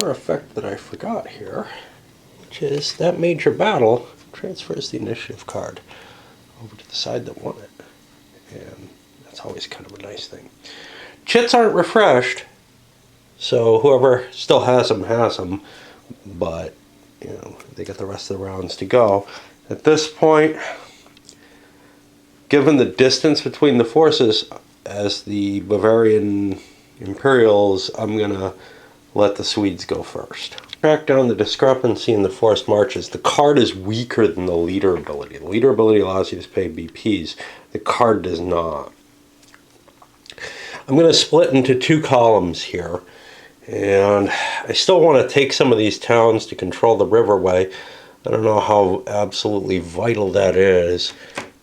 other effect that I forgot here, which is that major battle transfers the initiative card over to the side that won it. And that's always kind of a nice thing. Chits aren't refreshed, so whoever still has them, but you know, they get the rest of the rounds to go. At this point, given the distance between the forces, as the Bavarian Imperials, I'm gonna let the Swedes go first. Track down the discrepancy in the forced marches. The card is weaker than the leader ability. The leader ability allows you to pay BPs. The card does not. I'm going to split into 2 columns here, and I still want to take some of these towns to control the riverway. I don't know how absolutely vital that is.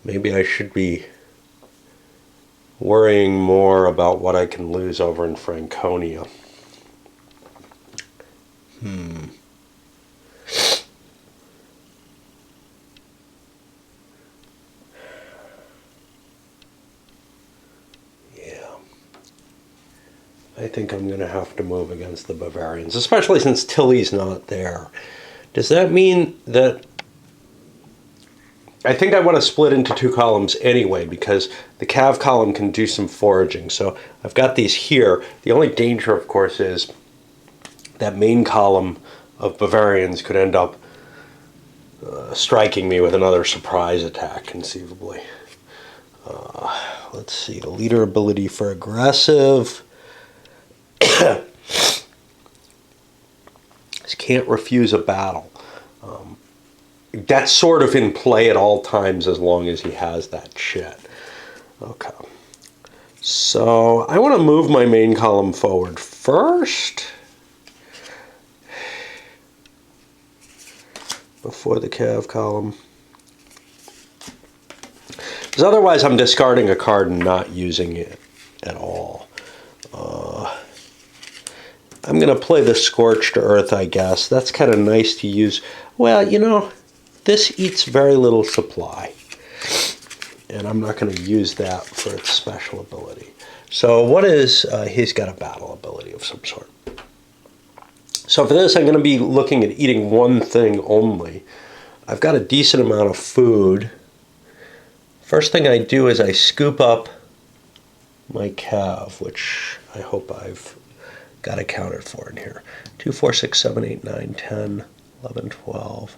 Maybe I should be worrying more about what I can lose over in Franconia. I think I'm going to have to move against the Bavarians, especially since Tilly's not there. Does that mean that... I think I want to split into 2 columns anyway, because the Cav column can do some foraging. So I've got these here. The only danger, of course, is that main column of Bavarians could end up striking me with another surprise attack, conceivably. Let's see, the leader ability for aggressive... can't refuse a battle. That's sort of in play at all times as long as he has that shit. Okay. So I want to move my main column forward first before the Cav column. Because otherwise I'm discarding a card and not using it at all. I'm going to play the Scorched Earth, I guess. That's kind of nice to use. Well, you know, this eats very little supply. And I'm not going to use that for its special ability. So what is... he's got a battle ability of some sort. So for this, I'm going to be looking at eating one thing only. I've got a decent amount of food. First thing I do is I scoop up my Cav, which I hope I've got accounted for in here. 2, 4, 6, 7, 8, 9, 10, 11, 12.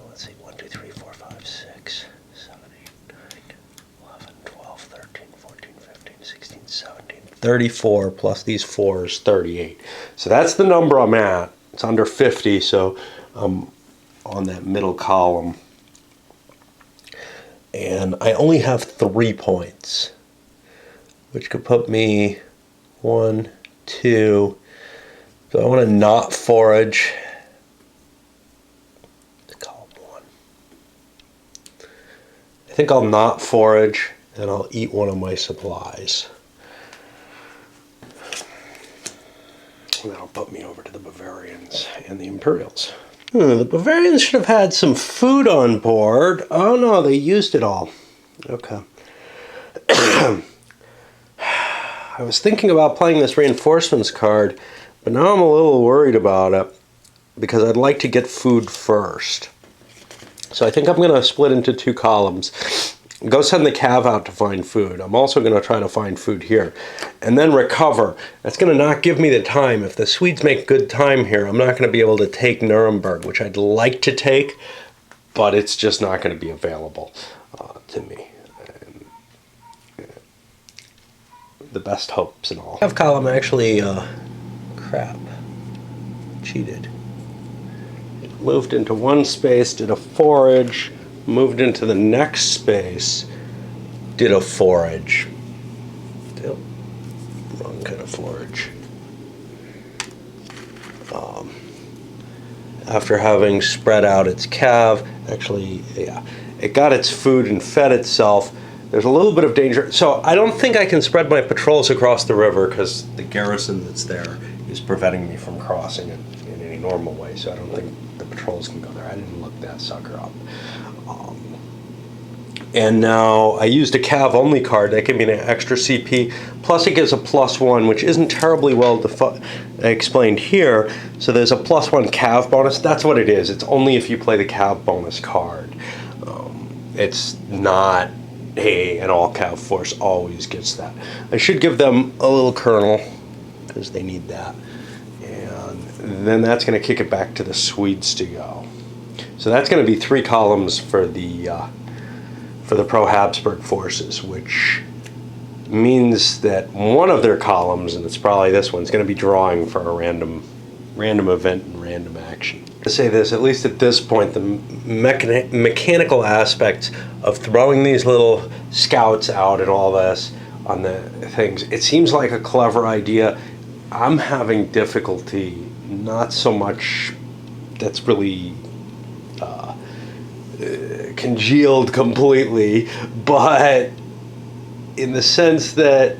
Let's see, 1, 2, 3, 4, 5, 6, 7, 8, 9, 11, 12, 13, 14, 15, 16, 17. 34 plus these 4s, 38. So that's the number I'm at. It's under 50, so I'm on that middle column. And I only have 3 points, which could put me 1, 2. So I want to not forage. Column 1. I think I'll not forage, and I'll eat one of my supplies. And that'll put me over to the Bavarians and the Imperials. The Bavarians should have had some food on board. Oh no, they used it all. Okay. I was thinking about playing this reinforcements card, but now I'm a little worried about it because I'd like to get food first. So I think I'm going to split into 2 columns. Go send the Cav out to find food. I'm also going to try to find food here. And then recover. That's going to not give me the time. If the Swedes make good time here, I'm not going to be able to take Nuremberg, which I'd like to take, but it's just not going to be available to me. The best hopes and all. Cav column actually, crap, cheated. It moved into one space, did a forage, moved into the next space, did a forage. Yep. Wrong kind of forage. After having spread out its Cav, actually, yeah, it got its food and fed itself. There's a little bit of danger. So I don't think I can spread my patrols across the river because the garrison that's there is preventing me from crossing it in any normal way. So I don't think the patrols can go there. I didn't look that sucker up. And now I used a cav only card that gave me an extra CP, plus it gives a +1, which isn't terribly well explained here. So there's a +1 cav bonus. That's what it is. It's only if you play the cav bonus card. It's not, hey, an all cav force always gets that. I should give them a little kernel because they need that. And then that's going to kick it back to the Swedes to go. So that's going to be 3 columns for the pro-Habsburg forces, which means that one of their columns, and it's probably this one, is going to be drawing for a random event and random action. To say this, at least at this point, the mechanical aspects of throwing these little scouts out and all this on the things, it seems like a clever idea. I'm having difficulty, not so much that's really congealed completely, but in the sense that,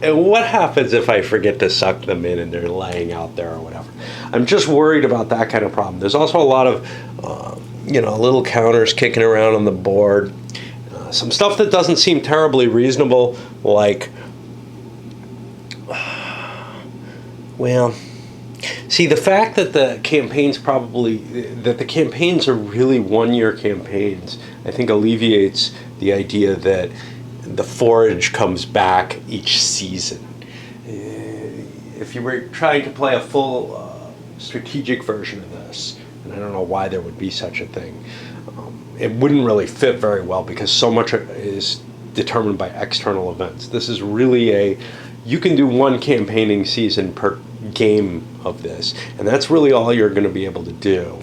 and what happens if I forget to suck them in and they're laying out there or whatever? I'm just worried about that kind of problem. There's also a lot of, little counters kicking around on the board. Some stuff that doesn't seem terribly reasonable, like, well, see, the fact that the campaigns are really one-year campaigns, I think alleviates the idea that the forage comes back each season. If you were trying to play a full strategic version of this, and I don't know why there would be such a thing, it wouldn't really fit very well because so much is determined by external events. This is really you can do one campaigning season per game of this, and that's really all you're going to be able to do.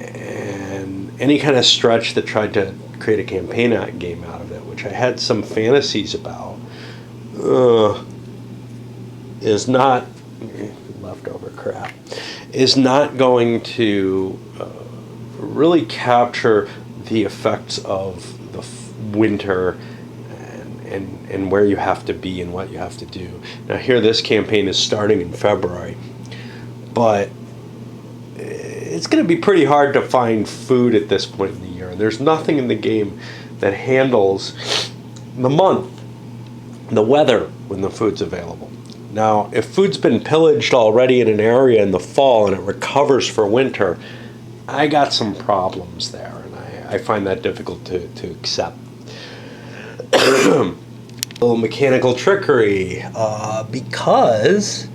And any kind of stretch that tried to create a campaign game out of it, which I had some fantasies about, is not leftover crap, is not going to really capture the effects of the winter and where you have to be and what you have to do. Now here, this campaign is starting in February, but it's going to be pretty hard to find food at this point in the year. And there's nothing in the game that handles the month, the weather, when the food's available. Now, if food's been pillaged already in an area in the fall and it recovers for winter, I got some problems there, and I find that difficult to accept. Little mechanical trickery, because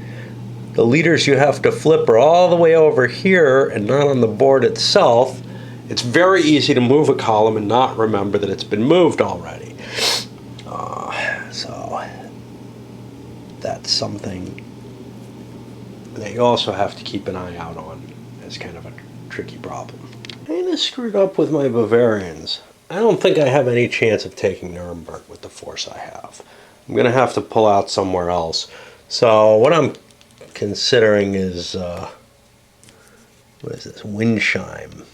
the leaders you have to flip are all the way over here and not on the board itself. It's very easy to move a column and not remember that it's been moved already. So that's something that you also have to keep an eye out on as kind of a tricky problem. I kind of screwed up with my Bavarians. I don't think I have any chance of taking Nuremberg with the force I have. I'm going to have to pull out somewhere else. So what I'm considering is, what is this? Windsheim.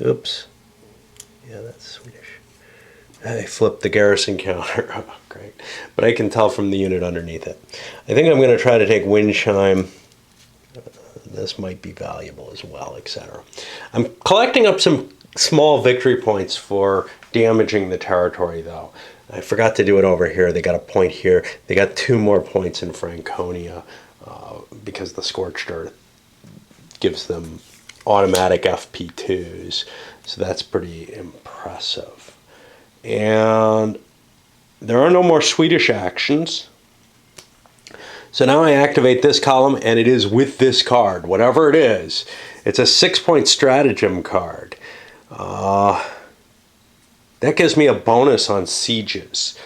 Oops. Yeah, that's Swedish. I flipped the garrison counter. Oh, great. But I can tell from the unit underneath it. I think I'm going to try to take Windsheim. This might be valuable as well, etc. I'm collecting up some small victory points for damaging the territory, though. I forgot to do it over here. They got a point here. They got 2 more points in Franconia because the Scorched Earth gives them automatic FP2s. So that's pretty impressive. And there are no more Swedish actions. So now I activate this column, and it is with this card, whatever it is. It's a 6-point stratagem card. That gives me a bonus on sieges.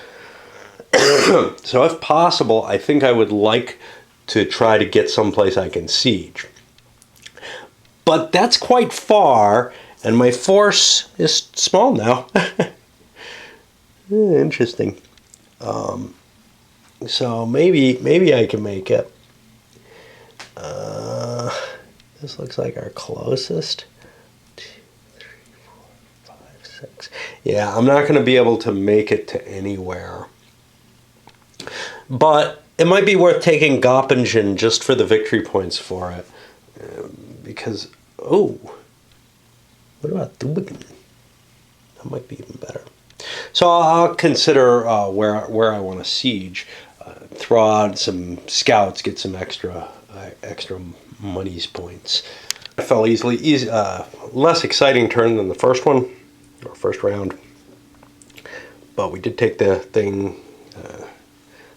So if possible, I think I would like to try to get someplace I can siege. But that's quite far, and my force is small now. Interesting. So maybe I can make it. This looks like our closest. 2, 3, 4, 5, 6. Yeah, I'm not going to be able to make it to anywhere. But it might be worth taking Göppingen just for the victory points for it. Because, oh, what about Tübingen? That might be even better. So I'll consider where I want to siege, throw out some scouts, get some extra money's points. I fell easy, less exciting turn than the first one, or first round. But we did take the thing.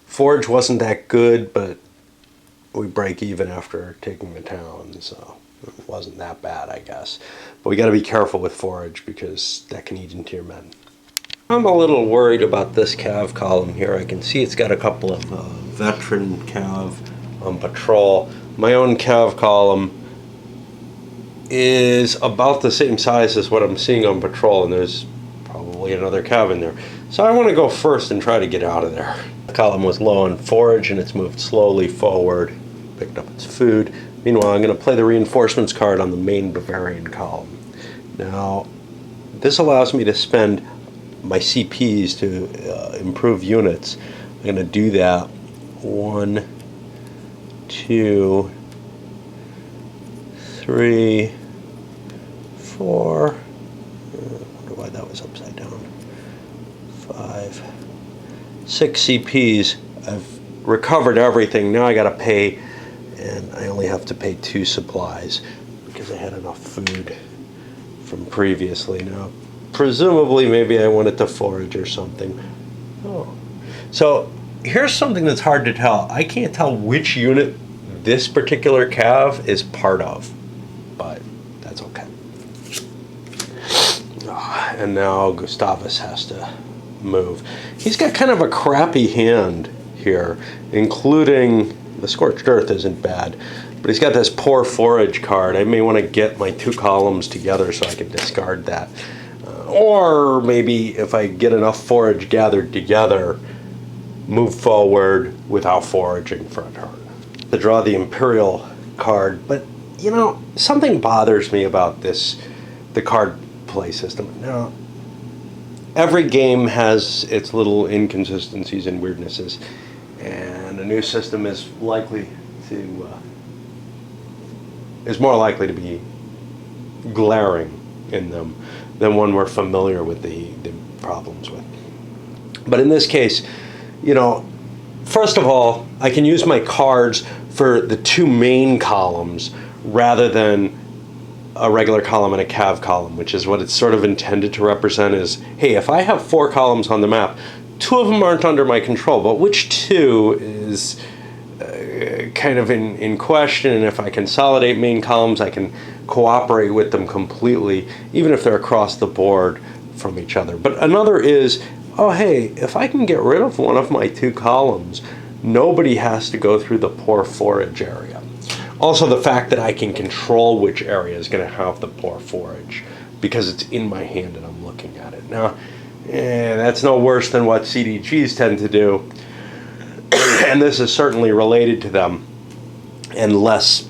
Forge wasn't that good, but we break even after taking the town, so it wasn't that bad, I guess. But we got to be careful with forage because that can eat into your men. I'm a little worried about this cav column here. I can see it's got a couple of veteran cav on patrol. My own cav column is about the same size as what I'm seeing on patrol, and there's probably another cav in there. So I want to go first and try to get out of there. The column was low on forage and it's moved slowly forward, picked up its food. Meanwhile, I'm going to play the reinforcements card on the main Bavarian column. Now, this allows me to spend my CPs to improve units. I'm going to do that. 1, 2, 3, 4. I wonder why that was upside down. 5, 6 CPs. I've recovered everything. Now I got to pay, and I only have to pay 2 supplies because I had enough food from previously. Now, presumably, maybe I wanted to forage or something. Oh, so here's something that's hard to tell. I can't tell which unit this particular cav is part of, but that's okay. And now Gustavus has to move. He's got kind of a crappy hand here, including the Scorched Earth isn't bad, but he's got this poor forage card. I may want to get my 2 columns together so I can discard that. Or maybe if I get enough forage gathered together, move forward without foraging for a turn. To draw the Imperial card, but you know, something bothers me about the card play system. Now, every game has its little inconsistencies and weirdnesses, and a new system is more likely to be glaring in them than one we're familiar with the problems with. But in this case, you know, first of all, I can use my cards for the 2 main columns rather than a regular column and a cav column, which is what it's sort of intended to represent is, hey, if I have 4 columns on the map, 2 of them aren't under my control, but which 2 is kind of in question, and if I consolidate main columns, I can cooperate with them completely, even if they're across the board from each other. But another is, oh hey, if I can get rid of one of my 2 columns, nobody has to go through the poor forage area. Also, the fact that I can control which area is going to have the poor forage because it's in my hand and I'm looking at it. Now, that's no worse than what CDGs tend to do, and this is certainly related to them and less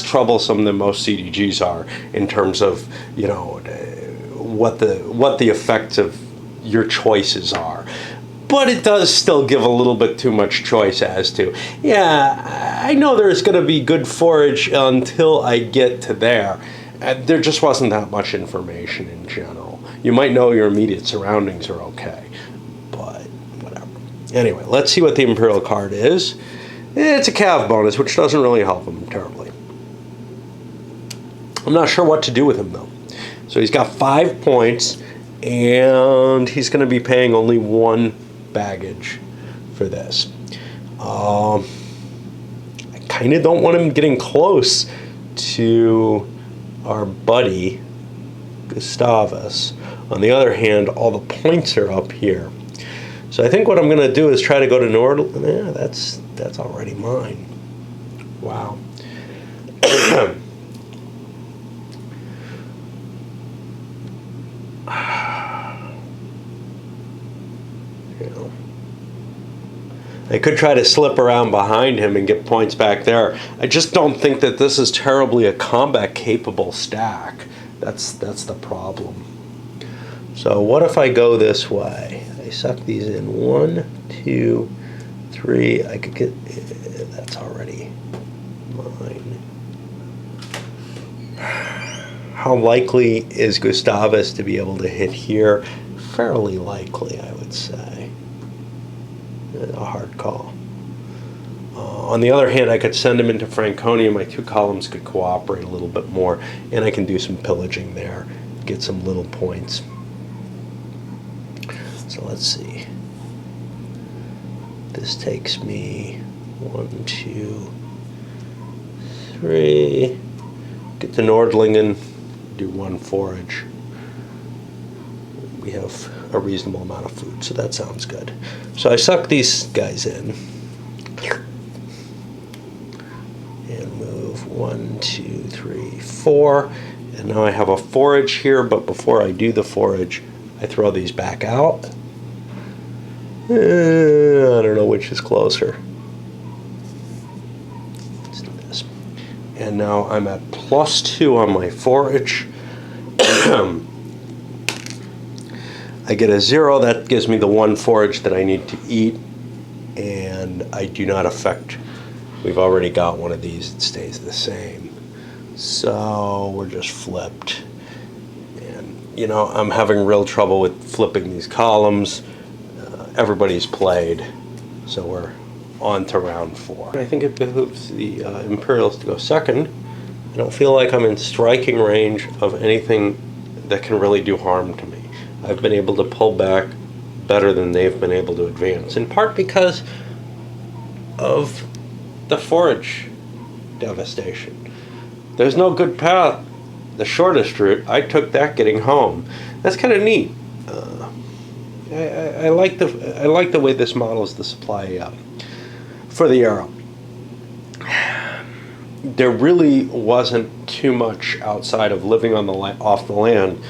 troublesome than most CDGs are in terms of, you know, what the effects of your choices are. But it does still give a little bit too much choice as to, yeah, I know there's going to be good forage until I get to there. There just wasn't that much information in general. You might know your immediate surroundings are okay, but whatever. Anyway, let's see what the Imperial card is. It's a cav bonus, which doesn't really help him terribly. I'm not sure what to do with him, though. So he's got 5 points, and he's going to be paying only 1 baggage for this. I kind of don't want him getting close to our buddy Gustavus. On the other hand, all the points are up here. So I think what I'm going to do is try to go to Nord. Yeah, that's already mine. Wow. I could try to slip around behind him and get points back there. I just don't think that this is terribly a combat-capable stack. That's the problem. So what if I go this way? I suck these in. 1, 2, 3. I could get... That's already mine. How likely is Gustavus to be able to hit here? fairly likely, I would say. A hard call. On the other hand, I could send him into Franconia. My 2 columns could cooperate a little bit more, and I can do some pillaging there, get some little points. So let's see. This takes me 1, 2, 3. Get to Nordlingen, do 1 forage. We have a reasonable amount of food, so that sounds good. So I suck these guys in. And move 1, 2, 3, 4. And now I have a forage here, but before I do the forage, I throw these back out. I don't know which is closer. Let's do this. And now I'm at +2 on my forage. I get a 0. That gives me the 1 forage that I need to eat. And I do not affect. We've already got one of these. It stays the same. So we're just flipped. And, you know, I'm having real trouble with flipping these columns. Everybody's played, so we're on to round 4. I think it behooves the Imperials to go second. I don't feel like I'm in striking range of anything that can really do harm to me. I've been able to pull back better than they've been able to advance, in part because of the forage devastation. There's no good path. The shortest route, I took that getting home. That's kind of neat. I like the way this models the supply for the arrow. There really wasn't too much outside of living on the off the land,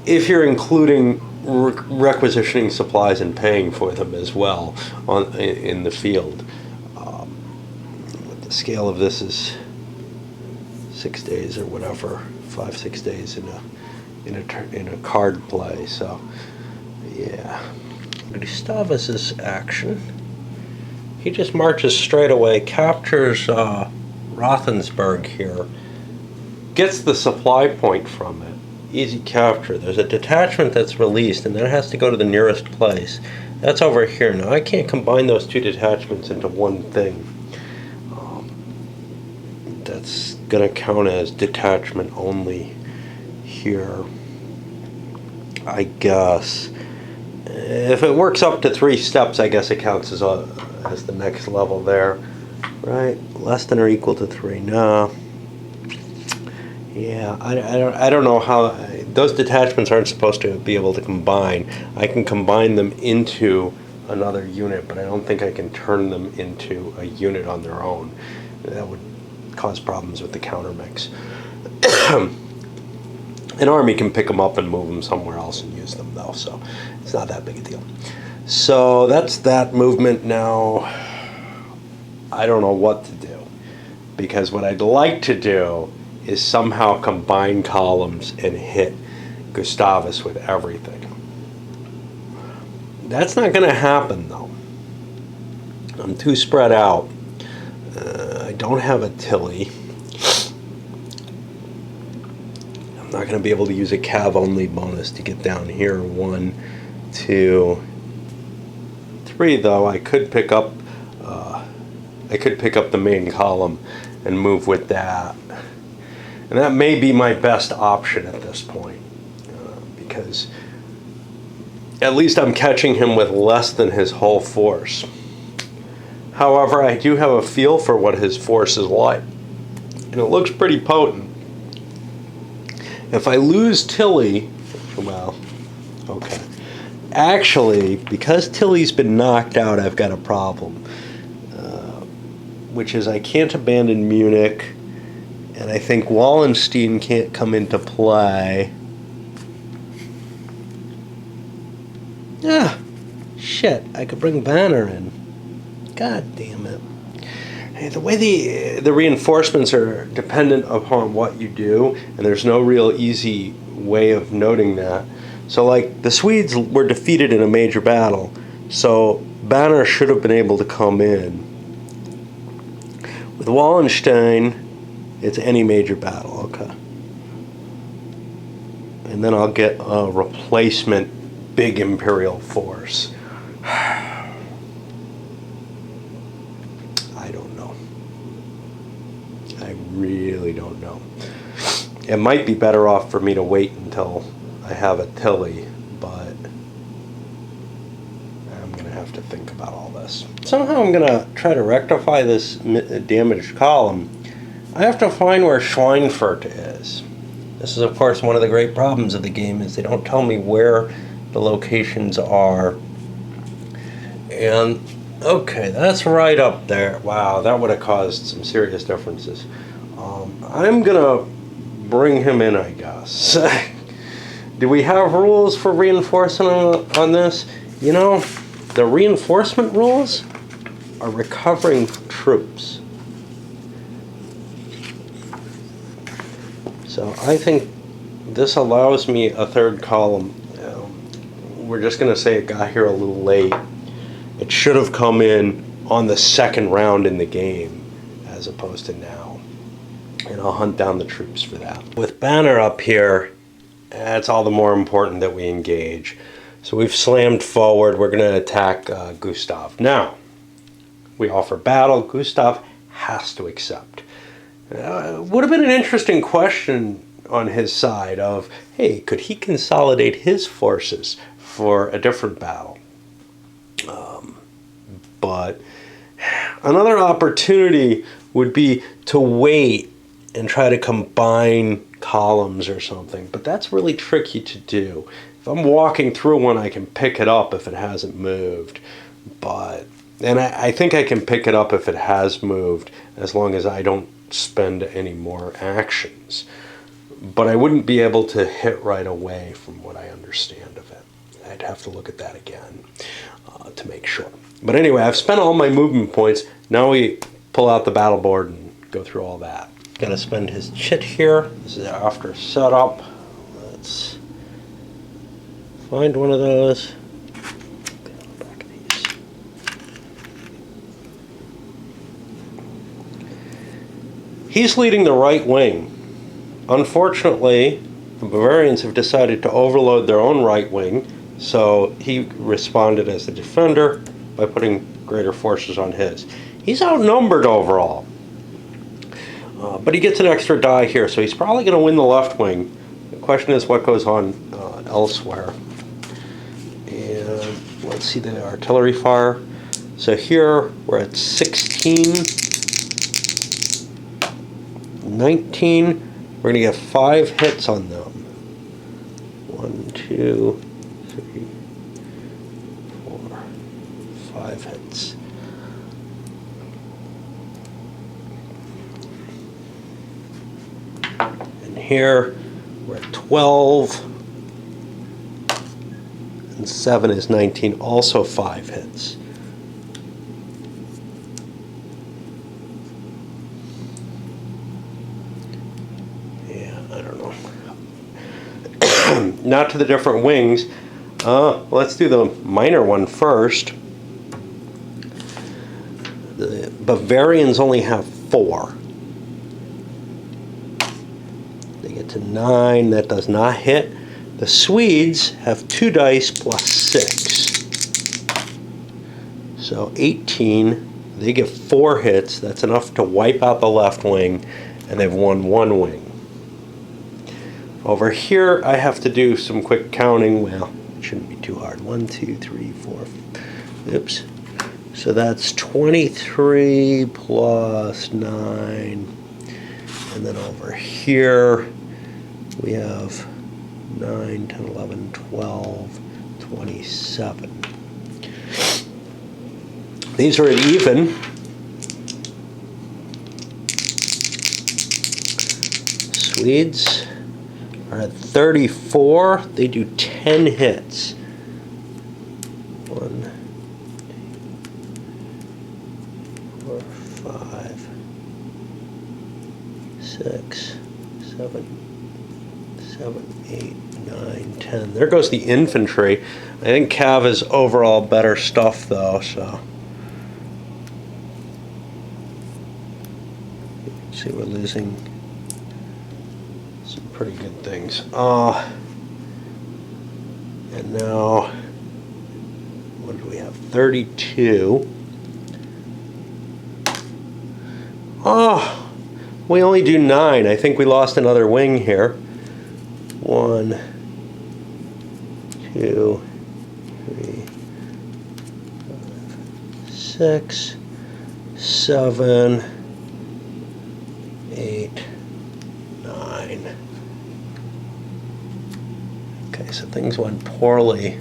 if you're including requisitioning supplies and paying for them as well in the field. The scale of this is 6 days or whatever, 5-6 days in a card play. So. Yeah. Gustavus's action. He just marches straight away, captures Rothensburg here, gets the supply point from it. Easy capture. There's a detachment that's released, and that has to go to the nearest place. That's over here. Now, I can't combine those 2 detachments into one thing. That's going to count as detachment only here, I guess. If it works up to 3 steps, I guess it counts as the next level there, right? Less than or equal to 3. No. Yeah, I don't know how those detachments aren't supposed to be able to combine. I can combine them into another unit, but I don't think I can turn them into a unit on their own. That would cause problems with the countermix. An army can pick them up and move them somewhere else and use them, though, so it's not that big a deal. So that's that movement. Now, I don't know what to do, because what I'd like to do is somehow combine columns and hit Gustavus with everything. That's not going to happen, though. I'm too spread out. I don't have a Tilly. I'm not going to be able to use a cav-only bonus to get down here. 1, 2, 3. Though I could pick up the main column and move with that, and that may be my best option at this point, because at least I'm catching him with less than his whole force. However, I do have a feel for what his force is like, and it looks pretty potent. If I lose Tilly, well, okay. Actually, because Tilly's been knocked out, I've got a problem, which is I can't abandon Munich, and I think Wallenstein can't come into play. Ah, shit, I could bring Banner in. God damn it. Hey, the way the reinforcements are dependent upon what you do, and there's no real easy way of noting that. So, like, the Swedes were defeated in a major battle, so Banner should have been able to come in. With Wallenstein, it's any major battle, okay. And then I'll get a replacement big Imperial force. I don't know. I really don't know. It might be better off for me to wait until I have a Tilly, but I'm going to have to think about all this. Somehow I'm going to try to rectify this damaged column. I have to find where Schweinfurt is. This is, of course, one of the great problems of the game, is they don't tell me where the locations are. And, okay, that's right up there. Wow, that would have caused some serious differences. I'm going to bring him in, I guess. Do we have rules for reinforcement on this? You know, the reinforcement rules are recovering troops. So I think this allows me a third column. We're just going to say it got here a little late. It should have come in on the second round in the game as opposed to now. And I'll hunt down the troops for that. With Banner up here, it's all the more important that we engage. So we've slammed forward. We're going to attack Gustav. Now, we offer battle. Gustav has to accept. Would have been an interesting question on his side of, hey, could he consolidate his forces for a different battle? But another opportunity would be to wait and try to combine columns or something. But that's really tricky to do. If I'm walking through one, I can pick it up if it hasn't moved. And I think I can pick it up if it has moved, as long as I don't spend any more actions. But I wouldn't be able to hit right away from what I understand of it. I'd have to look at that again to make sure. But anyway, I've spent all my movement points. Now we pull out the battle board and go through all that. Got to spend his chit here. This is after setup. Let's find one of those. Back of these. He's leading the right wing. Unfortunately, the Bavarians have decided to overload their own right wing, so he responded as the defender by putting greater forces on his. He's outnumbered overall, but he gets an extra die here, so he's probably going to win the left wing. The question is what goes on elsewhere. And let's see the artillery fire. So here we're at 16, 19. We're going to get 5 hits on them. 1, 2, 3, 4, 5 hits. And here we're at 12. And 7 is 19, also 5 hits. Not to the different wings. Let's do the minor one first. The Bavarians only have 4. They get to 9. That does not hit. The Swedes have 2 dice plus 6. So 18. They get 4 hits. That's enough to wipe out the left wing, and they've won 1 wing. Over here, I have to do some quick counting. Well, it shouldn't be too hard. 1, 2, 3, 4. Oops. So that's 23 plus 9. And then over here, we have 9, 10, 11, 12, 27. These are at even. Swedes are at 34. They do 10 hits. 1, 2, 4, 5, 6, 7, 8, 9, 10. There goes the infantry. I think Cav is overall better stuff though, so. See, we're losing some pretty good things. And now, what do we have? 32. Oh, we only do 9. I think we lost another wing here. 1, 2, 3, 5, 6, 7, 8, 9. Okay, so things went poorly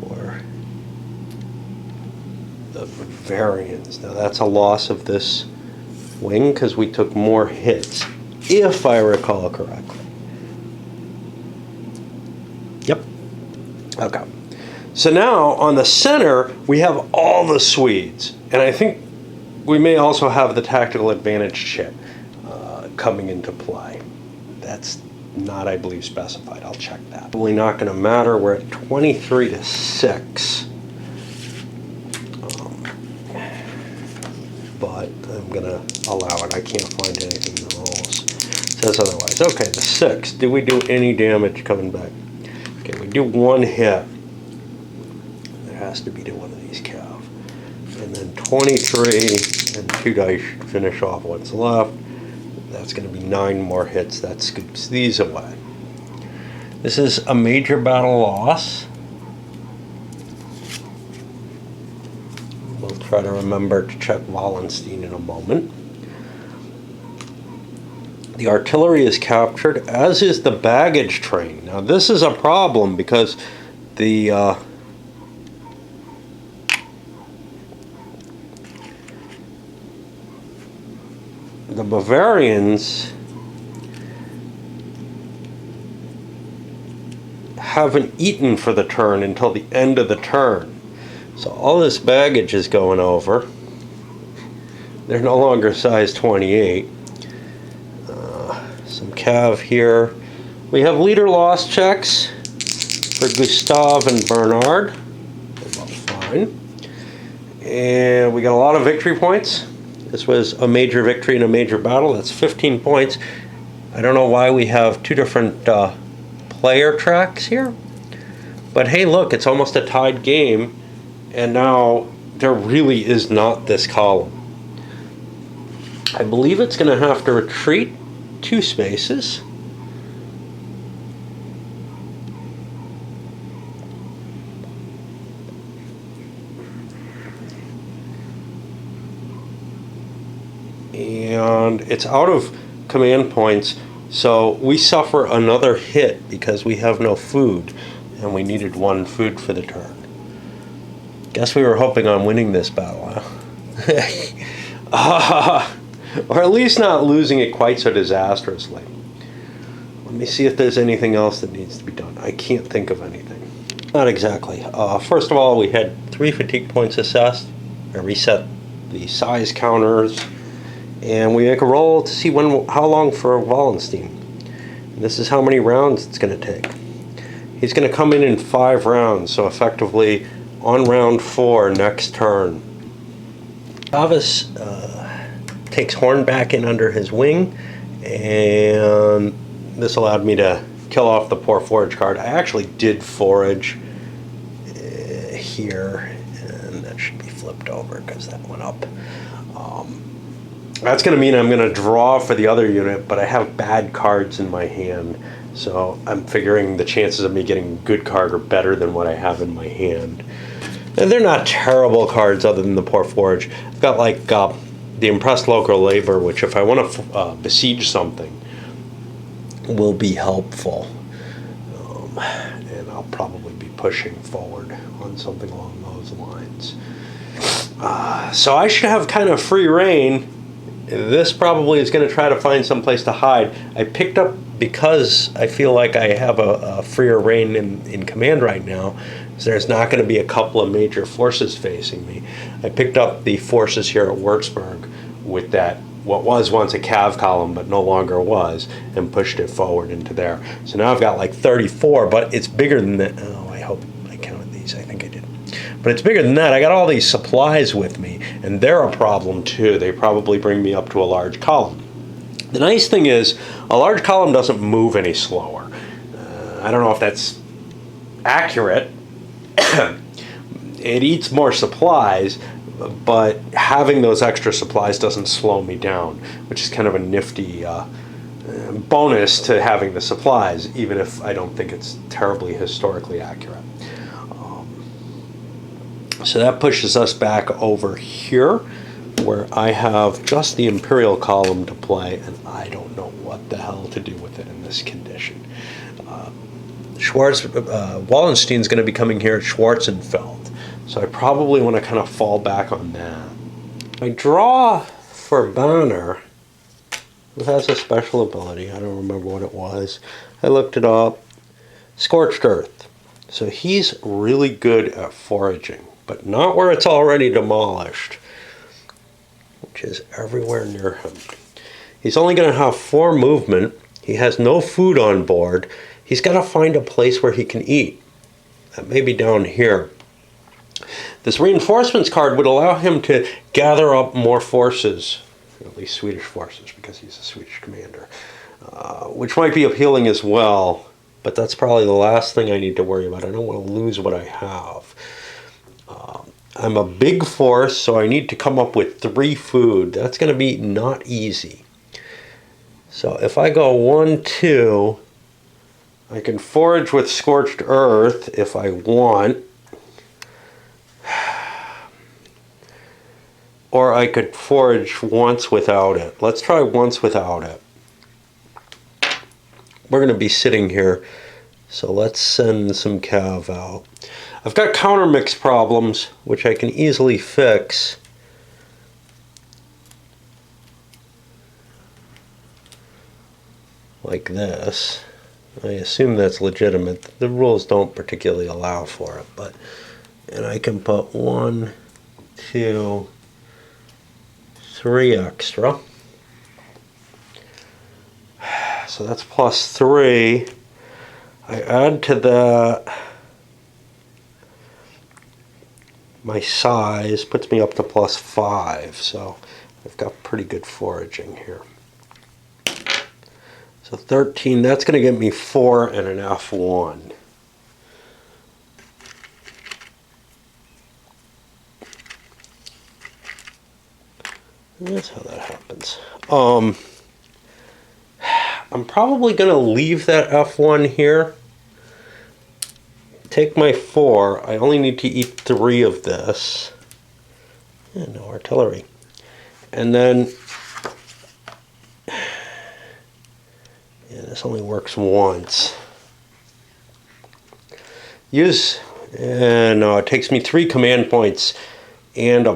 for the Bavarians. Now that's a loss of this wing because we took more hits, if I recall correctly. Yep. Okay. So now on the center we have all the Swedes, and I think we may also have the tactical advantage chip coming into play. That's not, I believe, specified. I'll check that. Probably not going to matter. We're at 23-6. But I'm going to allow it. I can't find anything in the rules. It says otherwise. Okay, the 6. Do we do any damage coming back? Okay, we do 1 hit. There has to be to one of these cav. And then 23 and 2 dice should finish off what's left. That's going to be 9 more hits. That scoops these away. This is a major battle loss. We'll try to remember to check Wallenstein in a moment. The artillery is captured, as is the baggage train. Now this is a problem because the Bavarians haven't eaten for the turn until the end of the turn. So all this baggage is going over. They're no longer size 28. Some cav here. We have leader loss checks for Gustav and Bernard. They're both fine. And we got a lot of victory points. This was a major victory in a major battle. That's 15 points. I don't know why we have 2 different player tracks here. But hey, look, it's almost a tied game. And now there really is not this column. I believe it's going to have to retreat 2 spaces. And it's out of command points, so we suffer another hit because we have no food, and we needed 1 food for the turn. Guess we were hoping on winning this battle, huh? Or at least not losing it quite so disastrously. Let me see if there's anything else that needs to be done. I can't think of anything. Not exactly. First of all, we had 3 fatigue points assessed. I reset the size counters. And we make a roll to see how long for Wallenstein. And this is how many rounds it's going to take. He's going to come in 5 rounds, so effectively on round 4 next turn. Tavis takes Horn back in under his wing, and this allowed me to kill off the poor forage card. I actually did forage here, and that should be flipped over because that went up. That's going to mean I'm going to draw for the other unit, but I have bad cards in my hand. So I'm figuring the chances of me getting a good card are better than what I have in my hand. And they're not terrible cards other than the poor forage. I've got like the impressed local labor, which if I want to besiege something will be helpful. And I'll probably be pushing forward on something along those lines. So I should have kind of free reign. This probably is going to try to find some place to hide. I picked up, because I feel like I have a freer reign in command right now, so there's not going to be a couple of major forces facing me. I picked up the forces here at Würzburg with that, what was once a cav column but no longer was, and pushed it forward into there. So now I've got like 34, but it's bigger than that. Oh, I hope I counted these. I think I did. But it's bigger than that. I got all these supplies with me, and they're a problem too. They probably bring me up to a large column. The nice thing is, a large column doesn't move any slower. I don't know if that's accurate. It eats more supplies, but having those extra supplies doesn't slow me down, which is kind of a nifty bonus to having the supplies, even if I don't think it's terribly historically accurate. So that pushes us back over here, where I have just the Imperial column to play, and I don't know what the hell to do with it in this condition. Wallenstein's going to be coming here at Schwarzenfeld, so I probably want to kind of fall back on that. I draw for Banner, who has a special ability. I don't remember what it was. I looked it up. Scorched Earth. So he's really good at foraging, but not where it's already demolished, which is everywhere near him. He's only going to have 4 movement. He has no food on board. He's got to find a place where he can eat. That may be down here. This reinforcements card would allow him to gather up more forces, at least Swedish forces, because he's a Swedish commander, which might be appealing as well, but that's probably the last thing I need to worry about. I don't want to lose what I have. I'm a big force, so I need to come up with 3 food. That's going to be not easy. So if I go 1, 2, I can forage with Scorched Earth if I want. Or I could forage once without it. Let's try once without it. We're going to be sitting here, so let's send some cav out. I've got countermix problems, which I can easily fix. Like this. I assume that's legitimate. The rules don't particularly allow for it, but and I can put 1, 2, 3 extra. So that's +3. I add to that my size, puts me up to +5. So I've got pretty good foraging here. So 13, that's going to get me 4 and an F1. And that's how that happens. I'm probably going to leave that F1 here. Take my 4. I only need to eat 3 of this. Yeah, no artillery. And then this only works once. Use, no, it takes me 3 command points and a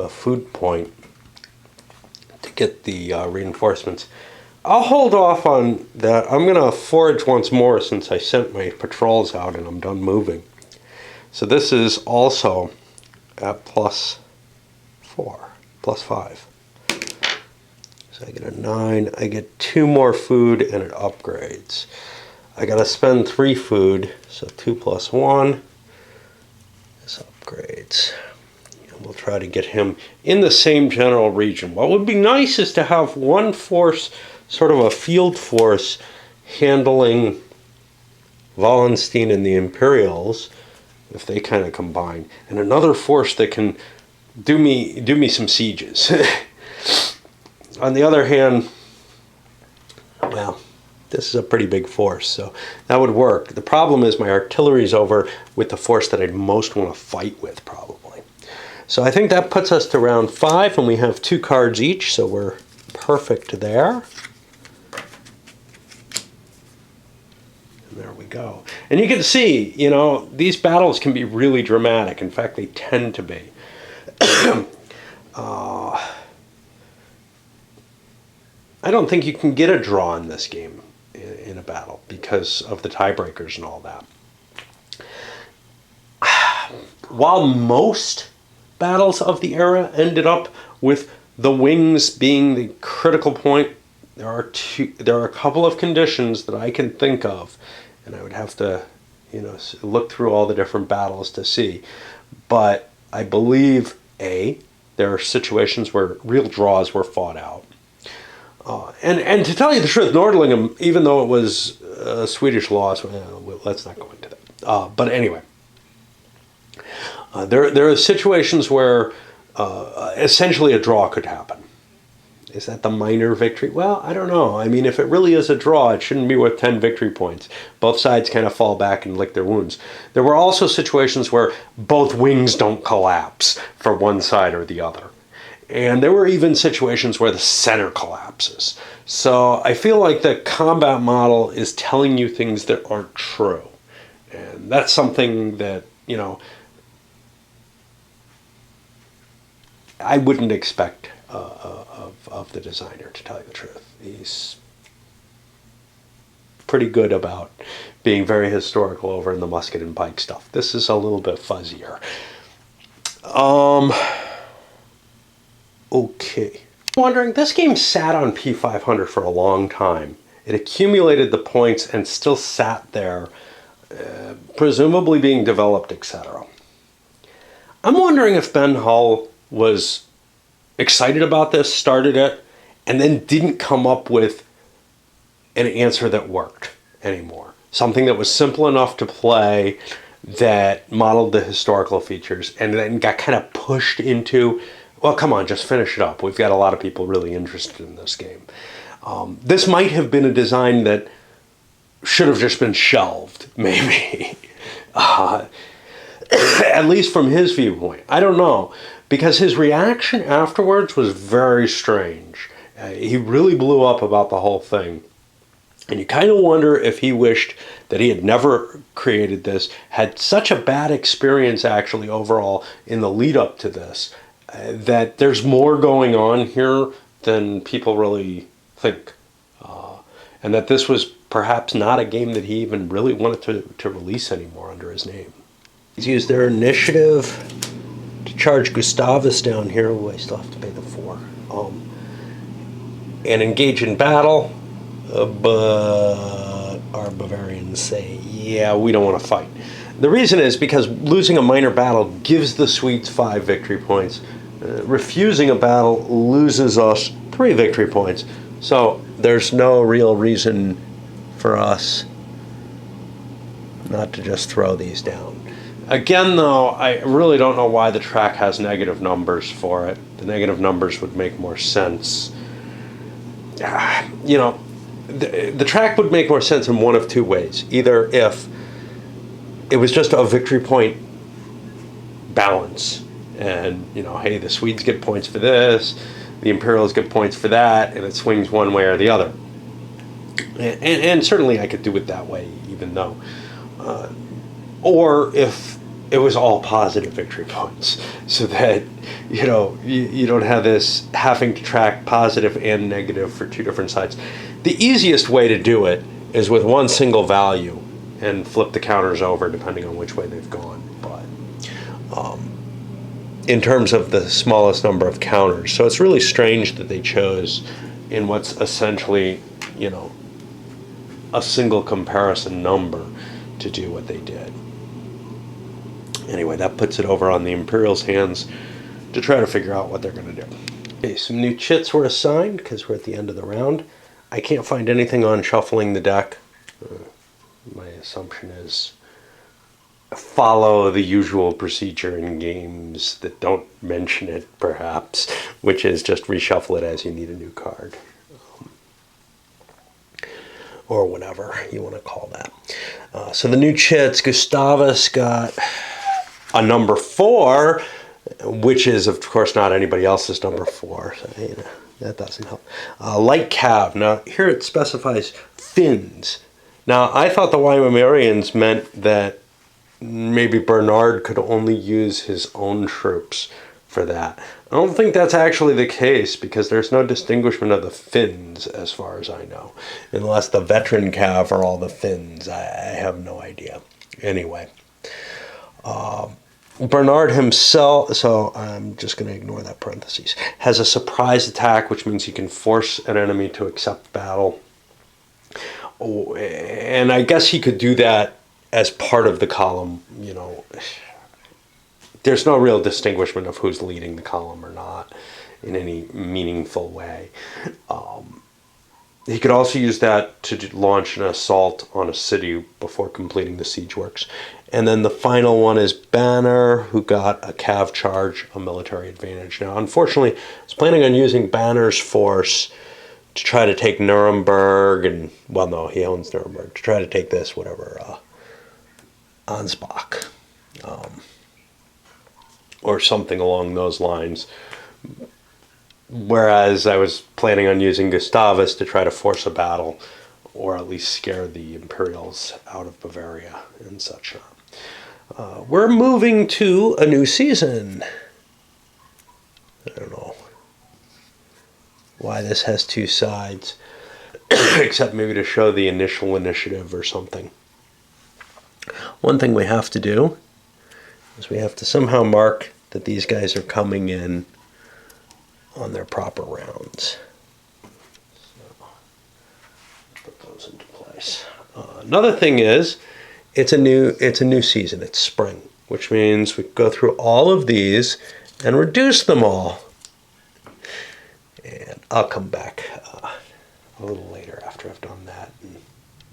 food point to get the reinforcements. I'll hold off on that. I'm going to forage once more since I sent my patrols out and I'm done moving. So this is also at +4, +5. So I get a 9, I get 2 more food and it upgrades. I gotta spend 3 food, so 2 + 1. This upgrades. And we'll try to get him in the same general region. What would be nice is to have one force, sort of a field force, handling Wallenstein and the Imperials, if they kind of combine, and another force that can do me some sieges. On the other hand, well, this is a pretty big force, so that would work. The problem is my artillery's over with the force that I'd most want to fight with, probably. So I think that puts us to round 5, and we have 2 cards each, so we're perfect there. And there we go. And you can see, you know, these battles can be really dramatic. In fact, they tend to be. I don't think you can get a draw in this game in a battle because of the tiebreakers and all that. While most battles of the era ended up with the wings being the critical point, there are a couple of conditions that I can think of, and I would have to, you know, look through all the different battles to see. But I believe there are situations where real draws were fought out. And to tell you the truth, Nordlingen, even though it was a Swedish loss, well, let's not go into that. But anyway, there are situations where essentially a draw could happen. Is that the minor victory? Well, I don't know. I mean, if it really is a draw, it shouldn't be worth 10 victory points. Both sides kind of fall back and lick their wounds. There were also situations where both wings don't collapse for one side or the other. And there were even situations where the center collapses. So I feel like the combat model is telling you things that aren't true. And that's something that, I wouldn't expect of the designer, to tell you the truth. He's pretty good about being very historical over in the musket and pike stuff. This is a little bit fuzzier. Okay. I'm wondering, this game sat on P500 for a long time. It accumulated the points and still sat there, presumably being developed, etc. I'm wondering if Ben Hull was excited about this, started it, and then didn't come up with an answer that worked anymore. Something that was simple enough to play, that modeled the historical features, and then got kind of pushed into, well, come on, just finish it up. We've got a lot of people really interested in this game. This might have been a design that should have just been shelved, maybe. At least from his viewpoint. I don't know. Because his reaction afterwards was very strange. He really blew up about the whole thing. And you kind of wonder if he wished that he had never created this, had such a bad experience actually overall in the lead up to this, that there's more going on here than people really think. And that this was perhaps not a game that he even really wanted to release anymore under his name. He's used their initiative to charge Gustavus down here. Oh, I still have to pay the 4. And engage in battle. But our Bavarians say, yeah, we don't want to fight. The reason is because losing a minor battle gives the Swedes 5 victory points. Refusing a battle loses us 3 victory points. So there's no real reason for us not to just throw these down. Again, though, I really don't know why the track has negative numbers for it. The negative numbers would make more sense. The track would make more sense in one of two ways. Either if it was just a victory point balance, and, hey, the Swedes get points for this, the Imperials get points for that, and it swings one way or the other. And certainly I could do it that way, even though. Or if it was all positive victory points, so that you don't have this having to track positive and negative for 2 different sides. The easiest way to do it is with one single value and flip the counters over depending on which way they've gone. But in terms of the smallest number of counters, so it's really strange that they chose in what's essentially a single comparison number to do what they did. Anyway, that puts it over on the Imperials' hands to try to figure out what they're going to do. Okay, some new chits were assigned because we're at the end of the round. I can't find anything on shuffling the deck. My assumption is follow the usual procedure in games that don't mention it, perhaps, which is just reshuffle it as you need a new card. Or whatever you want to call that. So the new chits, Gustavus got a number 4, which is, of course, not anybody else's number 4. So, that doesn't help. Light Cav. Now, here it specifies Finns. Now, I thought the Weimarians meant that maybe Bernard could only use his own troops for that. I don't think that's actually the case, because there's no distinguishment of the Finns, as far as I know. Unless the veteran Cav are all the Finns. I have no idea. Anyway. Bernard himself, so I'm just going to ignore that parentheses, has a surprise attack, which means he can force an enemy to accept battle. And I guess he could do that as part of the column. There's no real distinguishment of who's leading the column or not in any meaningful way. he could also use that to launch an assault on a city before completing the siege works. And then the final one is Banner, who got a cav charge, a military advantage. Now, unfortunately, I was planning on using Banner's force to try to take Nuremberg, and, well, no, he owns Nuremberg, to try to take this, whatever, Ansbach, or something along those lines. Whereas I was planning on using Gustavus to try to force a battle, or at least scare the Imperials out of Bavaria and such. We're moving to a new season. I don't know why this has two sides, except maybe to show the initial initiative or something. One thing we have to do is we have to somehow mark that these guys are coming in on their proper rounds. So, put those into place. Another thing is, it's a new season. It's spring, which means we go through all of these and reduce them all. And I'll come back a little later after I've done that and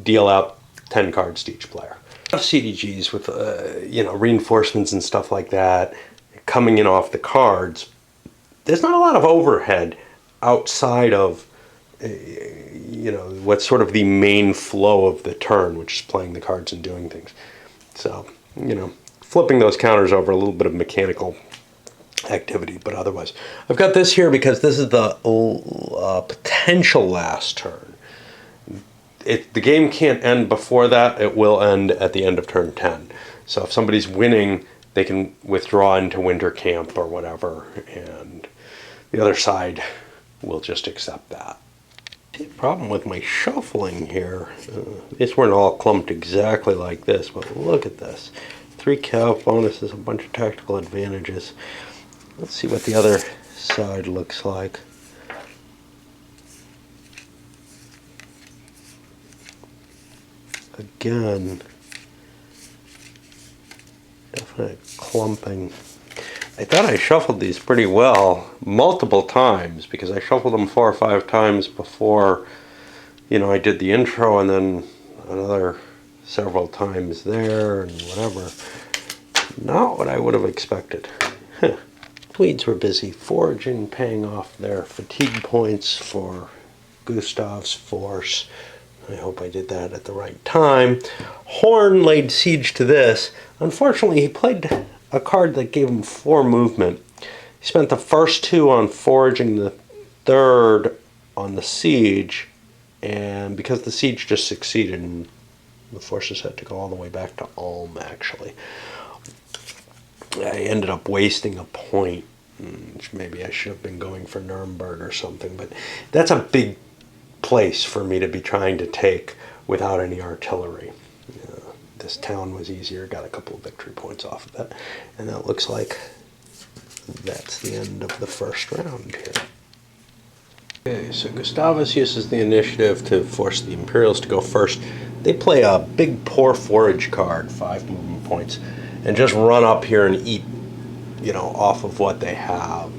deal out 10 cards to each player. CDGs with reinforcements and stuff like that coming in off the cards. There's not a lot of overhead outside of what's sort of the main flow of the turn, which is playing the cards and doing things. So, flipping those counters over, a little bit of mechanical activity, but otherwise. I've got this here because this is the potential last turn. The game can't end before that. It will end at the end of turn 10. So if somebody's winning, they can withdraw into winter camp or whatever, and the other side will just accept that. The problem with my shuffling here, these weren't all clumped exactly like this, but look at this. 3 cav bonuses, a bunch of tactical advantages. Let's see what the other side looks like. Again, definite clumping. I thought I shuffled these pretty well multiple times because I shuffled them 4 or 5 times before, I did the intro, and then another several times there and whatever. Not what I would have expected. Swedes were busy foraging, paying off their fatigue points for Gustav's force. I hope I did that at the right time. Horn laid siege to this. Unfortunately, he played a card that gave him 4 movement. He spent the first 2 on foraging, the third on the siege, and because the siege just succeeded, the forces had to go all the way back to Ulm, actually. I ended up wasting a point, which maybe I should have been going for Nuremberg or something, but that's a big place for me to be trying to take without any artillery. This town was easier, got a couple of victory points off of that, and that looks like that's the end of the first round here. Okay, so Gustavus uses the initiative to force the Imperials to go first. They play a big poor forage card, 5 movement points, and just run up here and eat, off of what they have.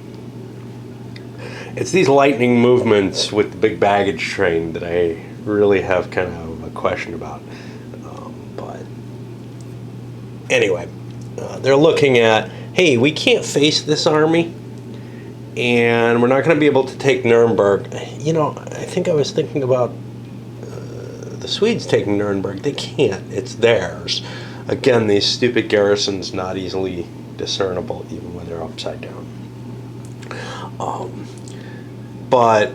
It's these lightning movements with the big baggage train that I really have kind of a question about. But anyway, they're looking at, hey, we can't face this army, and we're not going to be able to take Nuremberg. I think I was thinking about the Swedes taking Nuremberg. They can't. It's theirs. Again, these stupid garrisons not easily discernible even when they're upside down. But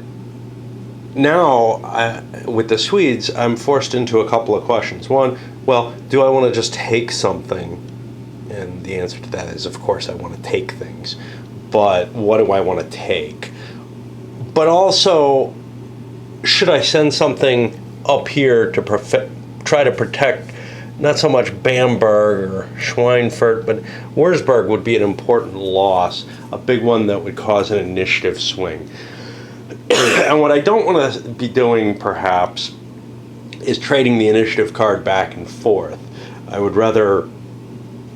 now, with the Swedes, I'm forced into a couple of questions. One, well, do I want to just take something? And the answer to that is, of course, I want to take things. But what do I want to take? But also, should I send something up here to try to protect not so much Bamberg or Schweinfurt, but Wurzburg would be an important loss, a big one that would cause an initiative swing. And what I don't want to be doing, perhaps, is trading the initiative card back and forth. I would rather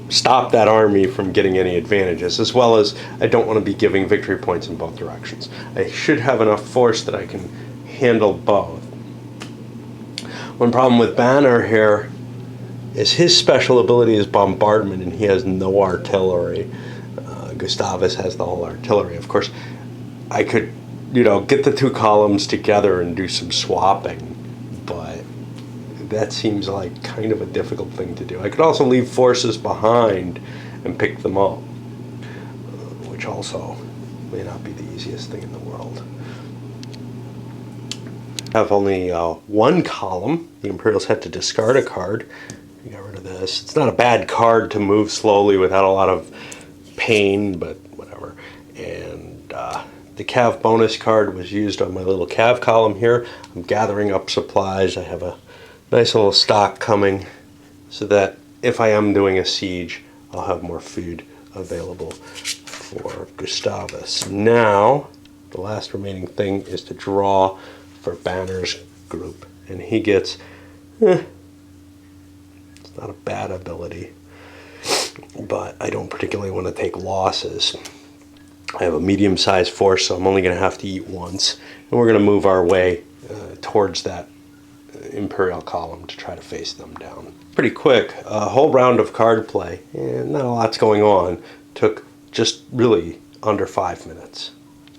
stop that army from getting any advantages, as well as I don't want to be giving victory points in both directions. I should have enough force that I can handle both. One problem with Banner here is his special ability is bombardment, and he has no artillery. Gustavus has the whole artillery. Of course, I could, get the two columns together and do some swapping, but that seems like kind of a difficult thing to do. I could also leave forces behind and pick them up, which also may not be the easiest thing in the world. I have only one column. The Imperials had to discard a card. I got rid of this. It's not a bad card to move slowly without a lot of pain, but whatever. And the Cav bonus card was used on my little Cav column here. I'm gathering up supplies. I have a nice little stock coming so that if I am doing a siege, I'll have more food available for Gustavus. Now, the last remaining thing is to draw for Banner's group. And he gets, it's not a bad ability, but I don't particularly want to take losses. I have a medium-sized force, so I'm only going to have to eat once. And we're going to move our way towards that Imperial column to try to face them down. Pretty quick, a whole round of card play, and not a lot's going on. Took just really under 5 minutes.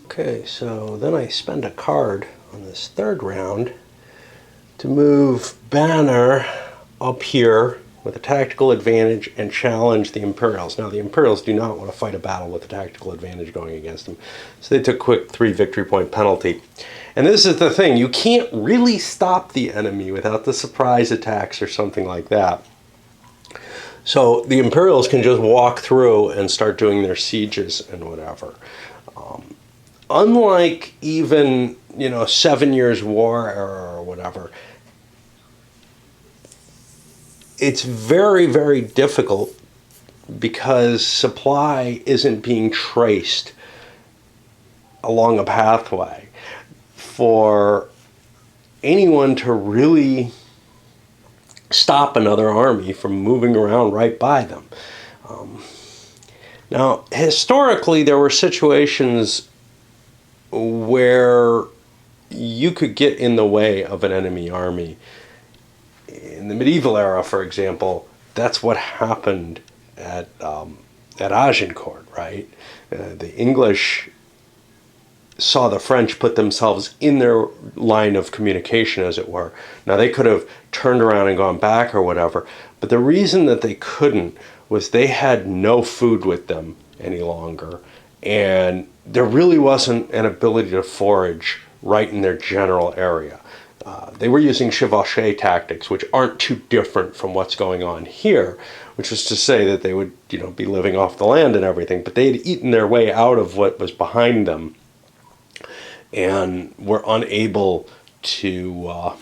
Okay, so then I spend a card on this third round to move Banner up here with a tactical advantage and challenge the Imperials. Now the Imperials do not want to fight a battle with a tactical advantage going against them, so they took quick 3 victory point penalty. And this is the thing, you can't really stop the enemy without the surprise attacks or something like that. So the Imperials can just walk through and start doing their sieges and whatever. Unlike even, 7 Years' War or whatever, it's very, very difficult because supply isn't being traced along a pathway for anyone to really stop another army from moving around right by them. Now, historically, there were situations where you could get in the way of an enemy army. In the medieval era, for example, that's what happened at Agincourt, right? The English saw the French put themselves in their line of communication, as it were. Now, they could have turned around and gone back or whatever, but the reason that they couldn't was they had no food with them any longer, and there really wasn't an ability to forage right in their general area. They were using chevauché tactics, which aren't too different from what's going on here, which was to say that they would, be living off the land and everything, but they had eaten their way out of what was behind them and were unable to,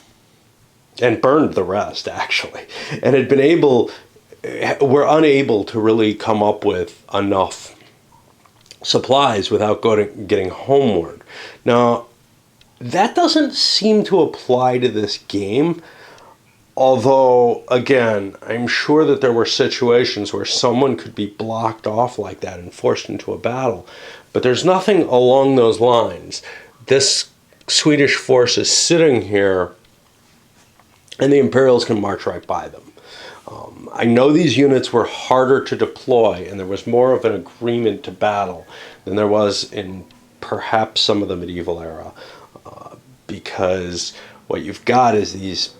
and burned the rest, actually, and were unable to really come up with enough supplies without getting homeward. Now, that doesn't seem to apply to this game, although, again, I'm sure that there were situations where someone could be blocked off like that and forced into a battle, but there's nothing along those lines. This Swedish force is sitting here, and the Imperials can march right by them. I know these units were harder to deploy, and there was more of an agreement to battle than there was in perhaps some of the medieval era. Because what you've got is these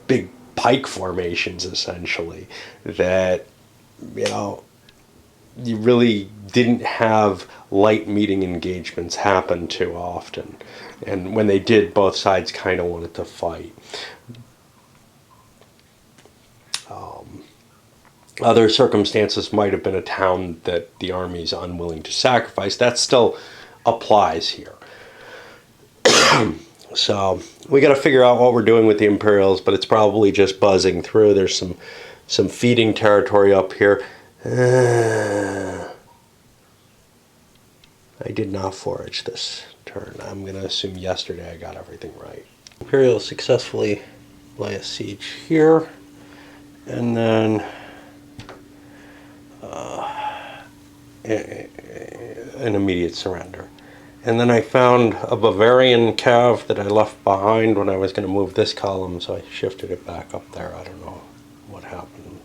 big pike formations, essentially, that, you really didn't have light meeting engagements happen too often. And when they did, both sides kind of wanted to fight. Other circumstances might have been a town that the army's unwilling to sacrifice. That still applies here. So we got to figure out what we're doing with the Imperials, but it's probably just buzzing through. There's some feeding territory up here. I did not forage this turn. I'm going to assume yesterday I got everything right. Imperials successfully lay a siege here, and then an immediate surrender. And then I found a Bavarian cav that I left behind when I was going to move this column, so I shifted it back up there. I don't know what happened.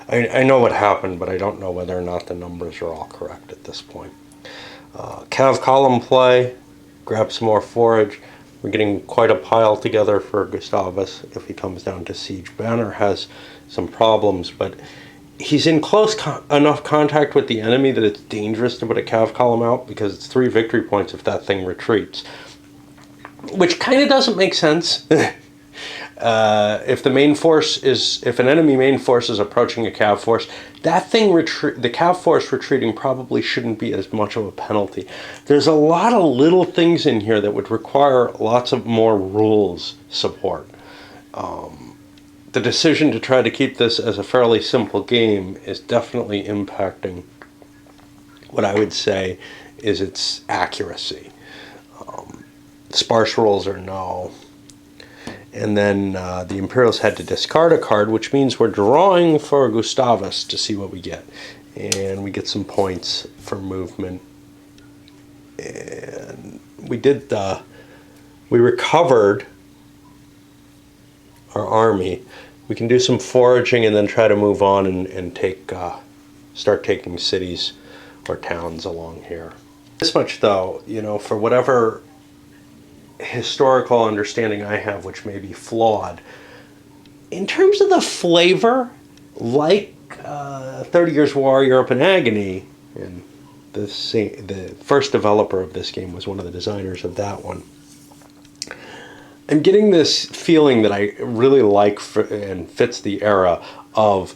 I know what happened, but I don't know whether or not the numbers are all correct at this point. Cav column play, grab some more forage. We're getting quite a pile together for Gustavus if he comes down to siege. Banner has some problems, but he's in close enough contact with the enemy that it's dangerous to put a cav column out, because it's 3 victory points if that thing retreats. Which kind of doesn't make sense. If an enemy main force is approaching a cav force, that thing the cav force retreating probably shouldn't be as much of a penalty. There's a lot of little things in here that would require lots of more rules support. The decision to try to keep this as a fairly simple game is definitely impacting what I would say is its accuracy. Sparse rolls are no. And then the Imperials had to discard a card, which means we're drawing for Gustavus to see what we get. And we get some points for movement. And we recovered our army. We can do some foraging and then try to move on and start taking cities or towns along here. This much though, for whatever historical understanding I have, which may be flawed, in terms of the flavor, like 30 Years' War, Europe in Agony, and the first developer of this game was one of the designers of that one, I'm getting this feeling that I really like and fits the era of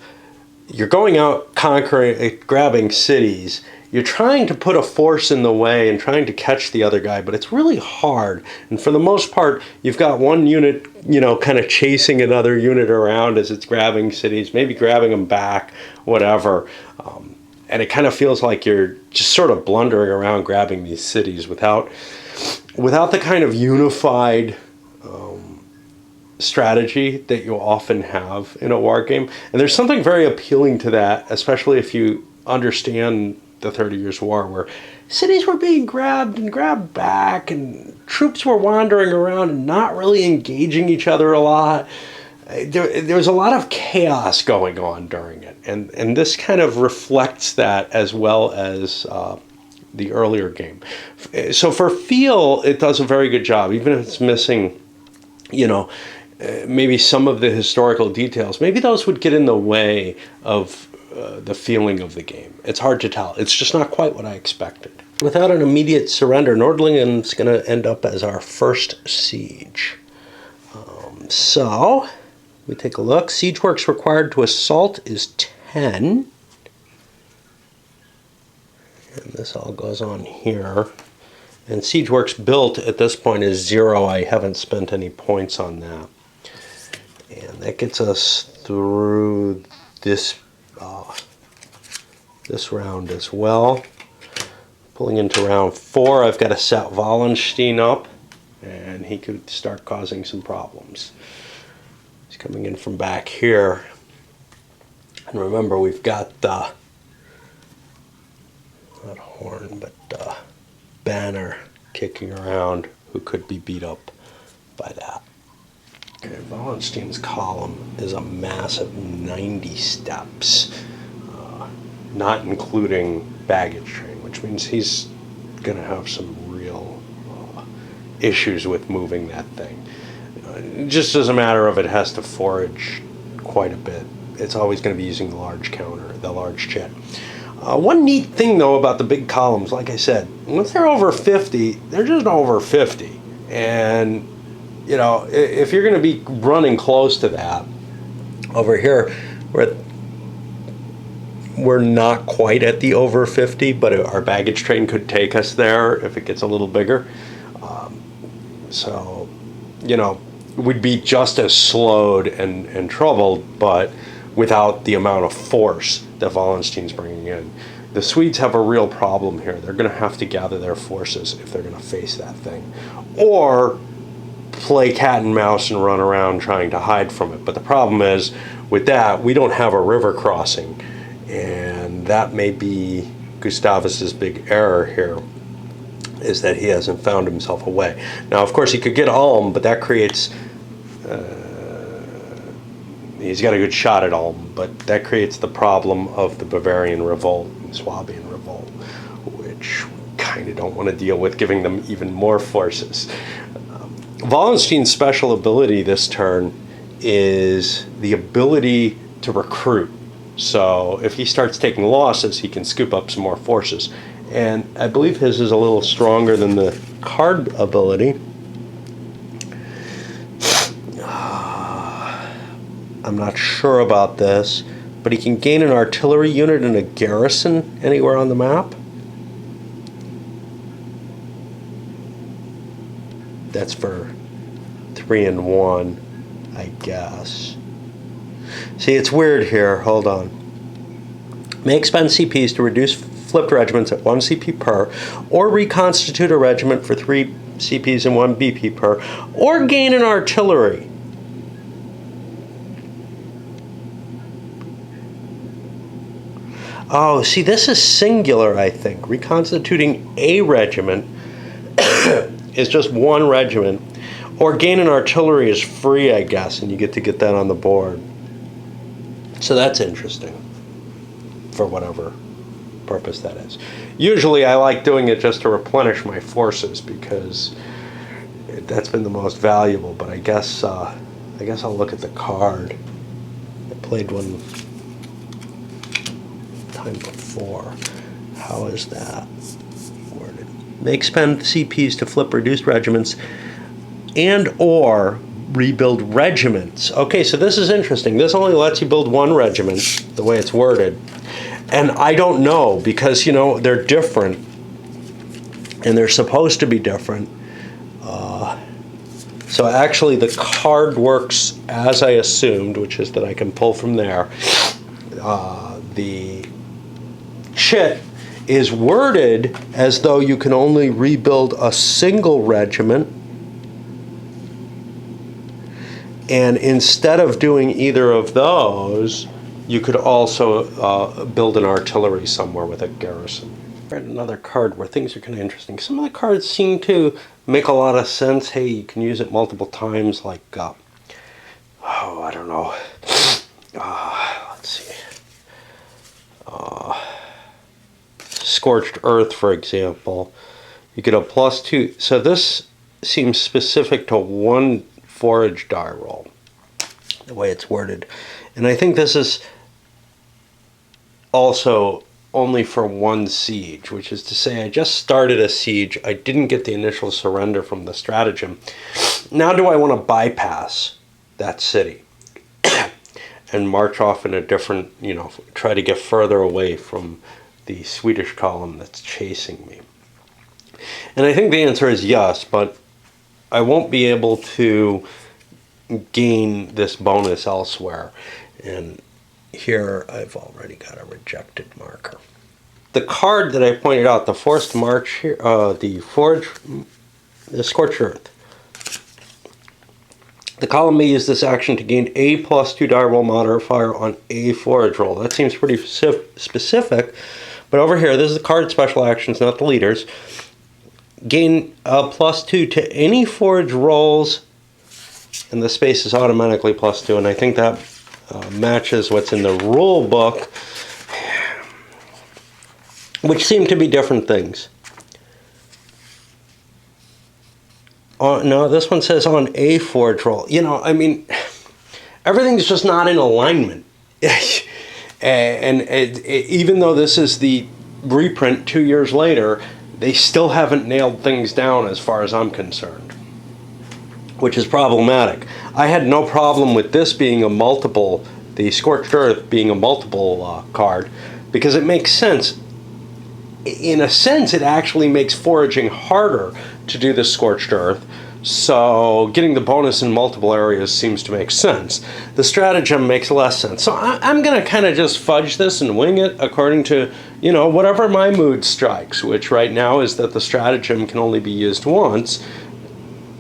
you're going out conquering, grabbing cities, you're trying to put a force in the way and trying to catch the other guy, but it's really hard. And for the most part, you've got one unit, kind of chasing another unit around as it's grabbing cities, maybe grabbing them back, whatever. And it kind of feels like you're just sort of blundering around grabbing these cities without the kind of unified strategy that you often have in a war game. And there's something very appealing to that, especially if you understand the 30 Years' War, where cities were being grabbed and grabbed back, and troops were wandering around and not really engaging each other a lot. There was a lot of chaos going on during it, and this kind of reflects that as well as the earlier game. So for feel, it does a very good job, even if it's missing, maybe some of the historical details. Maybe those would get in the way of the feeling of the game. It's hard to tell. It's just not quite what I expected. Without an immediate surrender, Nordlingen's going to end up as our first siege. So we take a look. Siege works required to assault is 10. And this all goes on here. And siege works built at this point is 0. I haven't spent any points on that. And that gets us through this round as well. Pulling into round 4, I've got to set Wallenstein up, and he could start causing some problems. He's coming in from back here. And remember, we've got not Horn, but Banner kicking around, who could be beat up by that. Okay, Wallenstein's column is a massive 90 steps, not including baggage train, which means he's going to have some real issues with moving that thing. Just as a matter of it has to forage quite a bit. It's always going to be using the large counter, the large chit. One neat thing, though, about the big columns, like I said, once they're over 50, they're just over 50. And, if you're going to be running close to that, over here, we're not quite at the over 50, but our baggage train could take us there if it gets a little bigger. So, we'd be just as slowed and troubled, but without the amount of force that Wallenstein's bringing in. The Swedes have a real problem here. They're going to have to gather their forces if they're going to face that thing. Or play cat and mouse and run around trying to hide from it. But the problem is, with that, we don't have a river crossing. And that may be Gustavus's big error here, is that he hasn't found himself a way. Now, of course, he could get Ulm, but that creates... he's got a good shot at Ulm, but that creates the problem of the Bavarian Revolt and Swabian Revolt, which we kind of don't want to deal with, giving them even more forces. Wallenstein's special ability this turn is the ability to recruit. So if he starts taking losses, he can scoop up some more forces. And I believe his is a little stronger than the card ability. I'm not sure about this, but he can gain an artillery unit and a garrison anywhere on the map. That's for 3 and 1, I guess. See, it's weird here. Hold on. May expend CPs to reduce flipped regiments at 1 CP per, or reconstitute a regiment for 3 CPs and 1 BP per, or gain an artillery. Oh, see, this is singular, I think. Reconstituting a regiment is just 1 regiment. Or gain an artillery is free, I guess, and you get to get that on the board. So that's interesting, for whatever purpose that is. Usually I like doing it just to replenish my forces, because that's been the most valuable, but I guess I'll look at the card. I played one time before. How is that worded? May expend CPs to flip reduced regiments and or rebuild regiments. Okay, so this is interesting. This only lets you build 1 regiment, the way it's worded. And I don't know, because, you know, they're different. And they're supposed to be different. So actually the card works as I assumed, which is that I can pull from there. The chit is worded as though you can only rebuild a single regiment. And instead of doing either of those, you could also build an artillery somewhere with a garrison. Read another card where things are kind of interesting. Some of the cards seem to make a lot of sense. Hey, you can use it multiple times, like, I don't know. Let's see. Scorched Earth, for example. You get a +2. So this seems specific to 1 forage die roll, the way it's worded. And I think this is also only for 1 siege, which is to say I just started a siege. I didn't get the initial surrender from the stratagem. Now do I want to bypass that city and march off in a different, try to get further away from the Swedish column that's chasing me? And I think the answer is yes, but I won't be able to gain this bonus elsewhere. And here I've already got a rejected marker. The card that I pointed out, the Forced March here, the Scorched Earth. The column may use this action to gain a +2 die roll modifier on a forage roll. That seems pretty specific, but over here, this is the card special actions, not the leaders. Gain a +2 to any forage rolls, and the space is automatically +2, and I think that matches what's in the rule book, which seem to be different things. No, this one says on a forage roll. Everything's just not in alignment. And even though this is the reprint 2 years later, they still haven't nailed things down as far as I'm concerned, which is problematic. I had no problem with this being a multiple, the Scorched Earth being a multiple card, because it makes sense. In a sense, it actually makes foraging harder to do the Scorched Earth, so getting the bonus in multiple areas seems to make sense. The stratagem makes less sense. So I'm going to kind of just fudge this and wing it according to, whatever my mood strikes, which right now is that the stratagem can only be used once,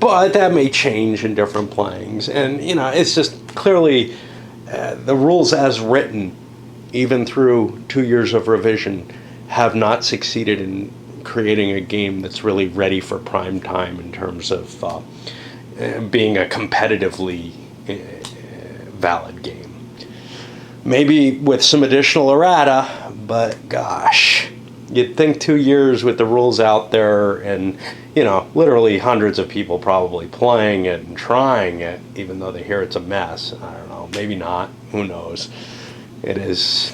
but that may change in different playings. And, it's just clearly the rules as written, even through 2 years of revision, have not succeeded in creating a game that's really ready for prime time in terms of being a competitively valid game. Maybe with some additional errata, but gosh, you'd think 2 years with the rules out there and, you know, literally hundreds of people probably playing it and trying it, even though they hear it's a mess. I don't know, maybe not, who knows. It's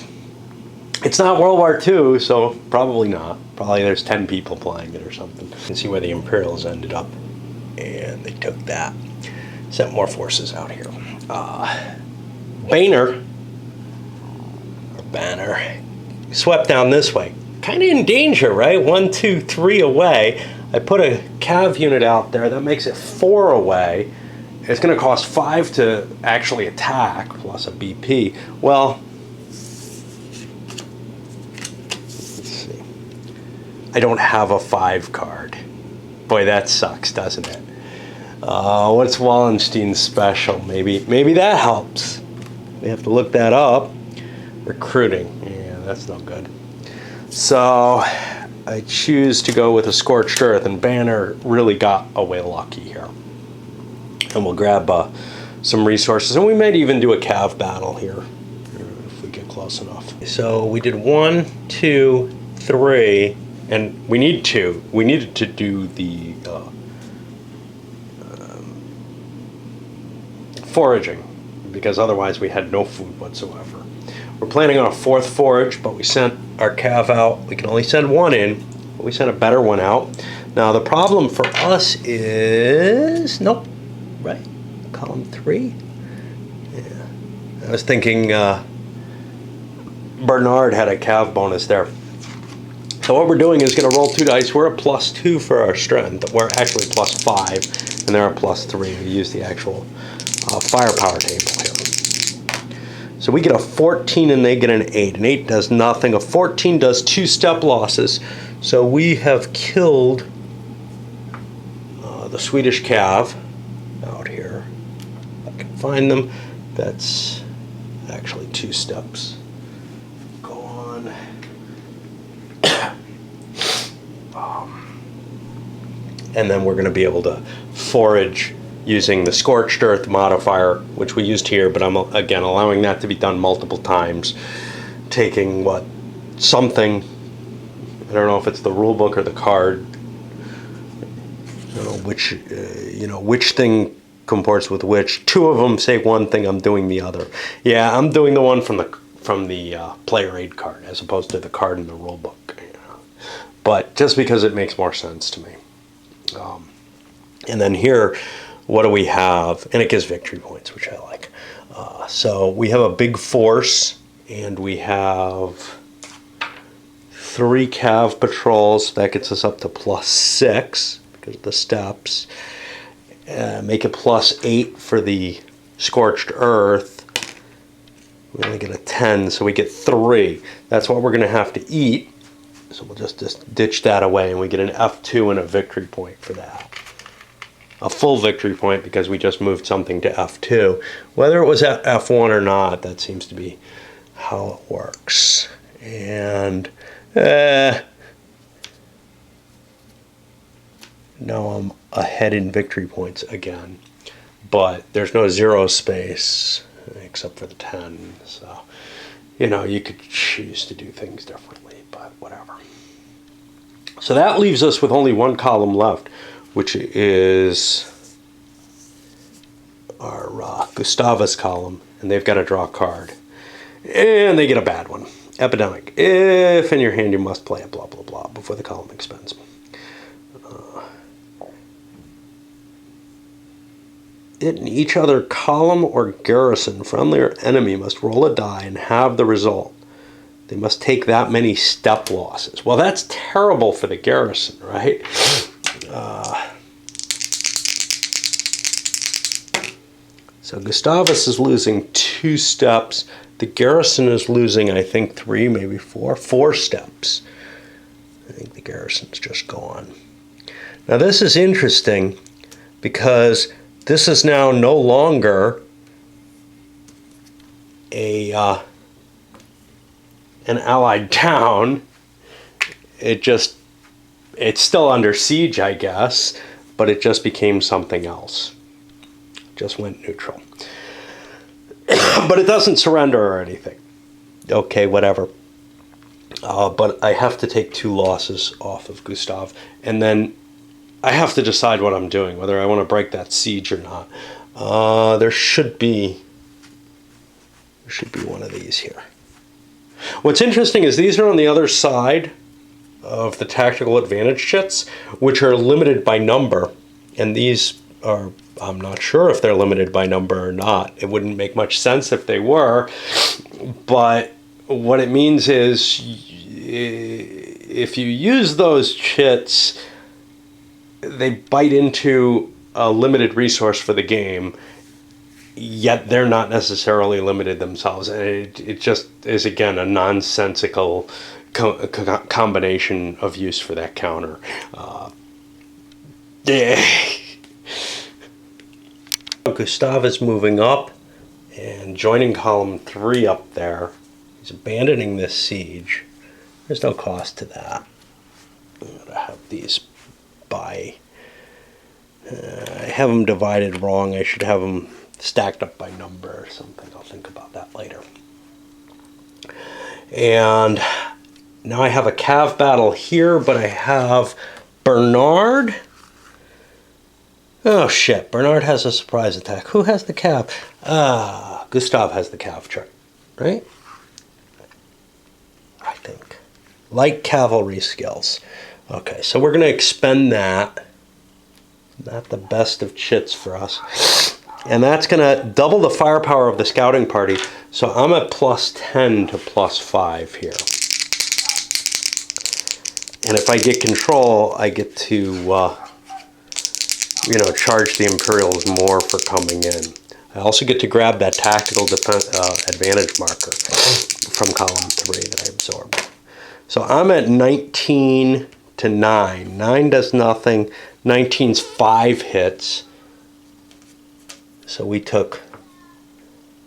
not World War II, so probably not. Probably there's 10 people playing it or something. You can see where the Imperials ended up, and they took that. Sent more forces out here. Banner, swept down this way. Kind of in danger, right? 1, 2, 3 away. I put a cav unit out there. That makes it 4 away. It's going to cost 5 to actually attack, plus a BP. Well, let's see. I don't have a 5 card. Boy, that sucks, doesn't it? What's Wallenstein's special? Maybe that helps. We have to look that up. Recruiting. Yeah, that's no good. So I choose to go with a Scorched Earth, and Banner really got away lucky here. And we'll grab some resources, and we might even do a cav battle here if we get close enough. So we did 1, 2, 3, and we need 2. We needed to do the foraging, because otherwise we had no food whatsoever. We're planning on a 4th forage, but we sent our cav out. We can only send 1 in, but we sent a better one out. Now the problem for us is, nope, right, column 3. Yeah, I was thinking Bernard had a cav bonus there. So what we're doing is going to roll 2 dice. We're a +2 for our strength. We're actually +5, and they're a +3. We use the actual firepower table here. So we get a 14 and they get an 8. An 8 does nothing. A 14 does 2 step losses. So we have killed the Swedish cav out here. If I can find them. That's actually 2 steps. Go on. And then we're going to be able to forage using the Scorched Earth modifier, which we used here, but I'm again allowing that to be done multiple times, taking something, I don't know if it's the rule book or the card, which thing comports with which. 2 of them say one thing, I'm doing the other. Yeah, I'm doing the one from the player aid card as opposed to the card in the rule book. But just because it makes more sense to me. And then here, what do we have? And it gives victory points, which I like. So we have a big force, and we have 3 cav patrols. That gets us up to +6 because of the steps. Make it +8 for the Scorched Earth. We only get a 10, so we get 3. That's what we're going to have to eat. So we'll just ditch that away, and we get an F2 and a victory point for that. A full victory point because we just moved something to F2. Whether it was at F1 or not, that seems to be how it works. And now I'm ahead in victory points again. But there's no 0 space except for the 10. So, you could choose to do things differently, but whatever. So that leaves us with only 1 column left, which is our Gustavus column, and they've got to draw a card. And they get a bad one. Epidemic. If in your hand you must play it, blah, blah, blah, before the column expends. In each other column or garrison, friendly or enemy must roll a die and have the result. They must take that many step losses. Well, that's terrible for the garrison, right? So Gustavus is losing 2 steps. The garrison is losing, I think, 3, maybe 4 steps. I think the garrison's just gone. Now this is interesting because this is now no longer an allied town. It just It's still under siege, I guess, but it just became something else. Just went neutral. But it doesn't surrender or anything. Okay, whatever. But I have to take 2 losses off of Gustav, and then I have to decide what I'm doing, whether I want to break that siege or not. There should be one of these here. What's interesting is these are on the other side of the tactical advantage chits, which are limited by number, and these are, I'm not sure if they're limited by number or not. It wouldn't make much sense if they were, but what it means is if you use those chits, they bite into a limited resource for the game, yet they're not necessarily limited themselves. And it just is, again, a nonsensical combination of use for that counter. Gustav is moving up and joining column 3 up there. He's abandoning this siege. There's no cost to that. I'm going to have these by... I have them divided wrong. I should have them stacked up by number or something. I'll think about that later. And now I have a cav battle here, but I have Bernard. Oh shit, Bernard has a surprise attack. Who has the cav? Gustav has the cav trick, right? I think. Light cavalry skills. Okay, so we're going to expend that. Not the best of chits for us. And that's going to double the firepower of the scouting party. So I'm at +10 to +5 here. And if I get control, I get to, charge the Imperials more for coming in. I also get to grab that tactical advantage marker from column 3 that I absorbed. So I'm at 19 to 9. 9 does nothing. 19's 5 hits. So we took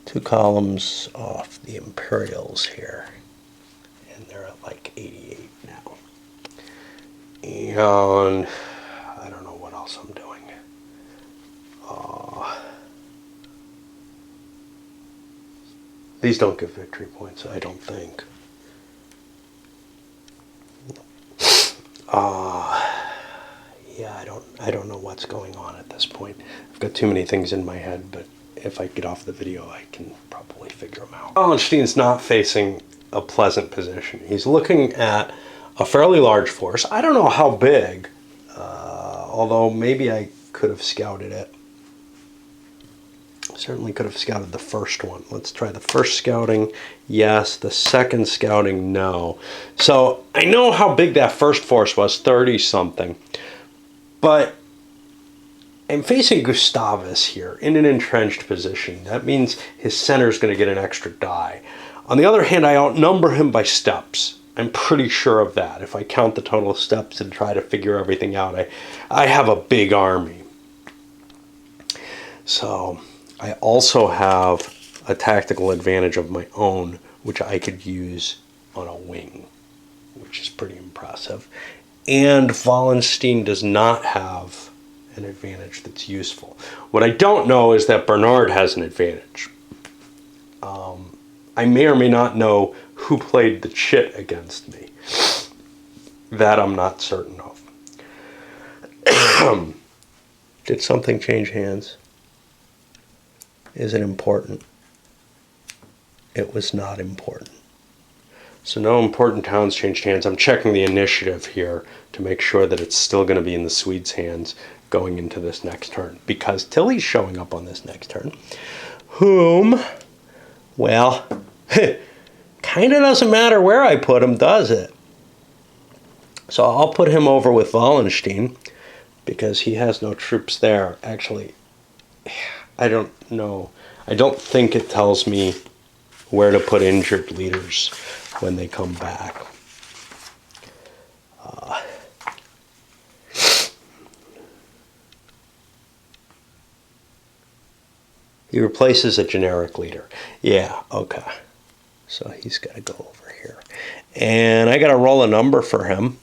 2 columns off the Imperials here. And they're at like 88 now. And I don't know what else I'm doing. These don't give victory points, I don't think. Yeah, I don't know what's going on at this point. I've got too many things in my head, but if I get off the video, I can probably figure them out. Wallenstein's not facing a pleasant position. He's looking at a fairly large force. I don't know how big, although maybe I could have scouted it. Certainly could have scouted the first one. Let's try the first scouting. Yes. The second scouting, no. So I know how big that first force was, 30-something. But I'm facing Gustavus here in an entrenched position. That means his center is going to get an extra die. On the other hand, I outnumber him by steps. I'm pretty sure of that. If I count the total steps and try to figure everything out, I have a big army. So I also have a tactical advantage of my own, which I could use on a wing, which is pretty impressive. And Wallenstein does not have an advantage that's useful. What I don't know is that Bernard has an advantage. I may or may not know who played the chit against me. That I'm not certain of. Did something change hands? Is it important? It was not important. So no important towns changed hands. I'm checking the initiative here to make sure that it's still going to be in the Swedes' hands going into this next turn. Because Tilly's showing up on this next turn. Whom, well, kind of doesn't matter where I put him, does it? So I'll put him over with Wallenstein because he has no troops there. Actually, I don't know. I don't think it tells me where to put injured leaders when they come back. He replaces a generic leader. Yeah, okay. So he's got to go over here. And I got to roll a number for him.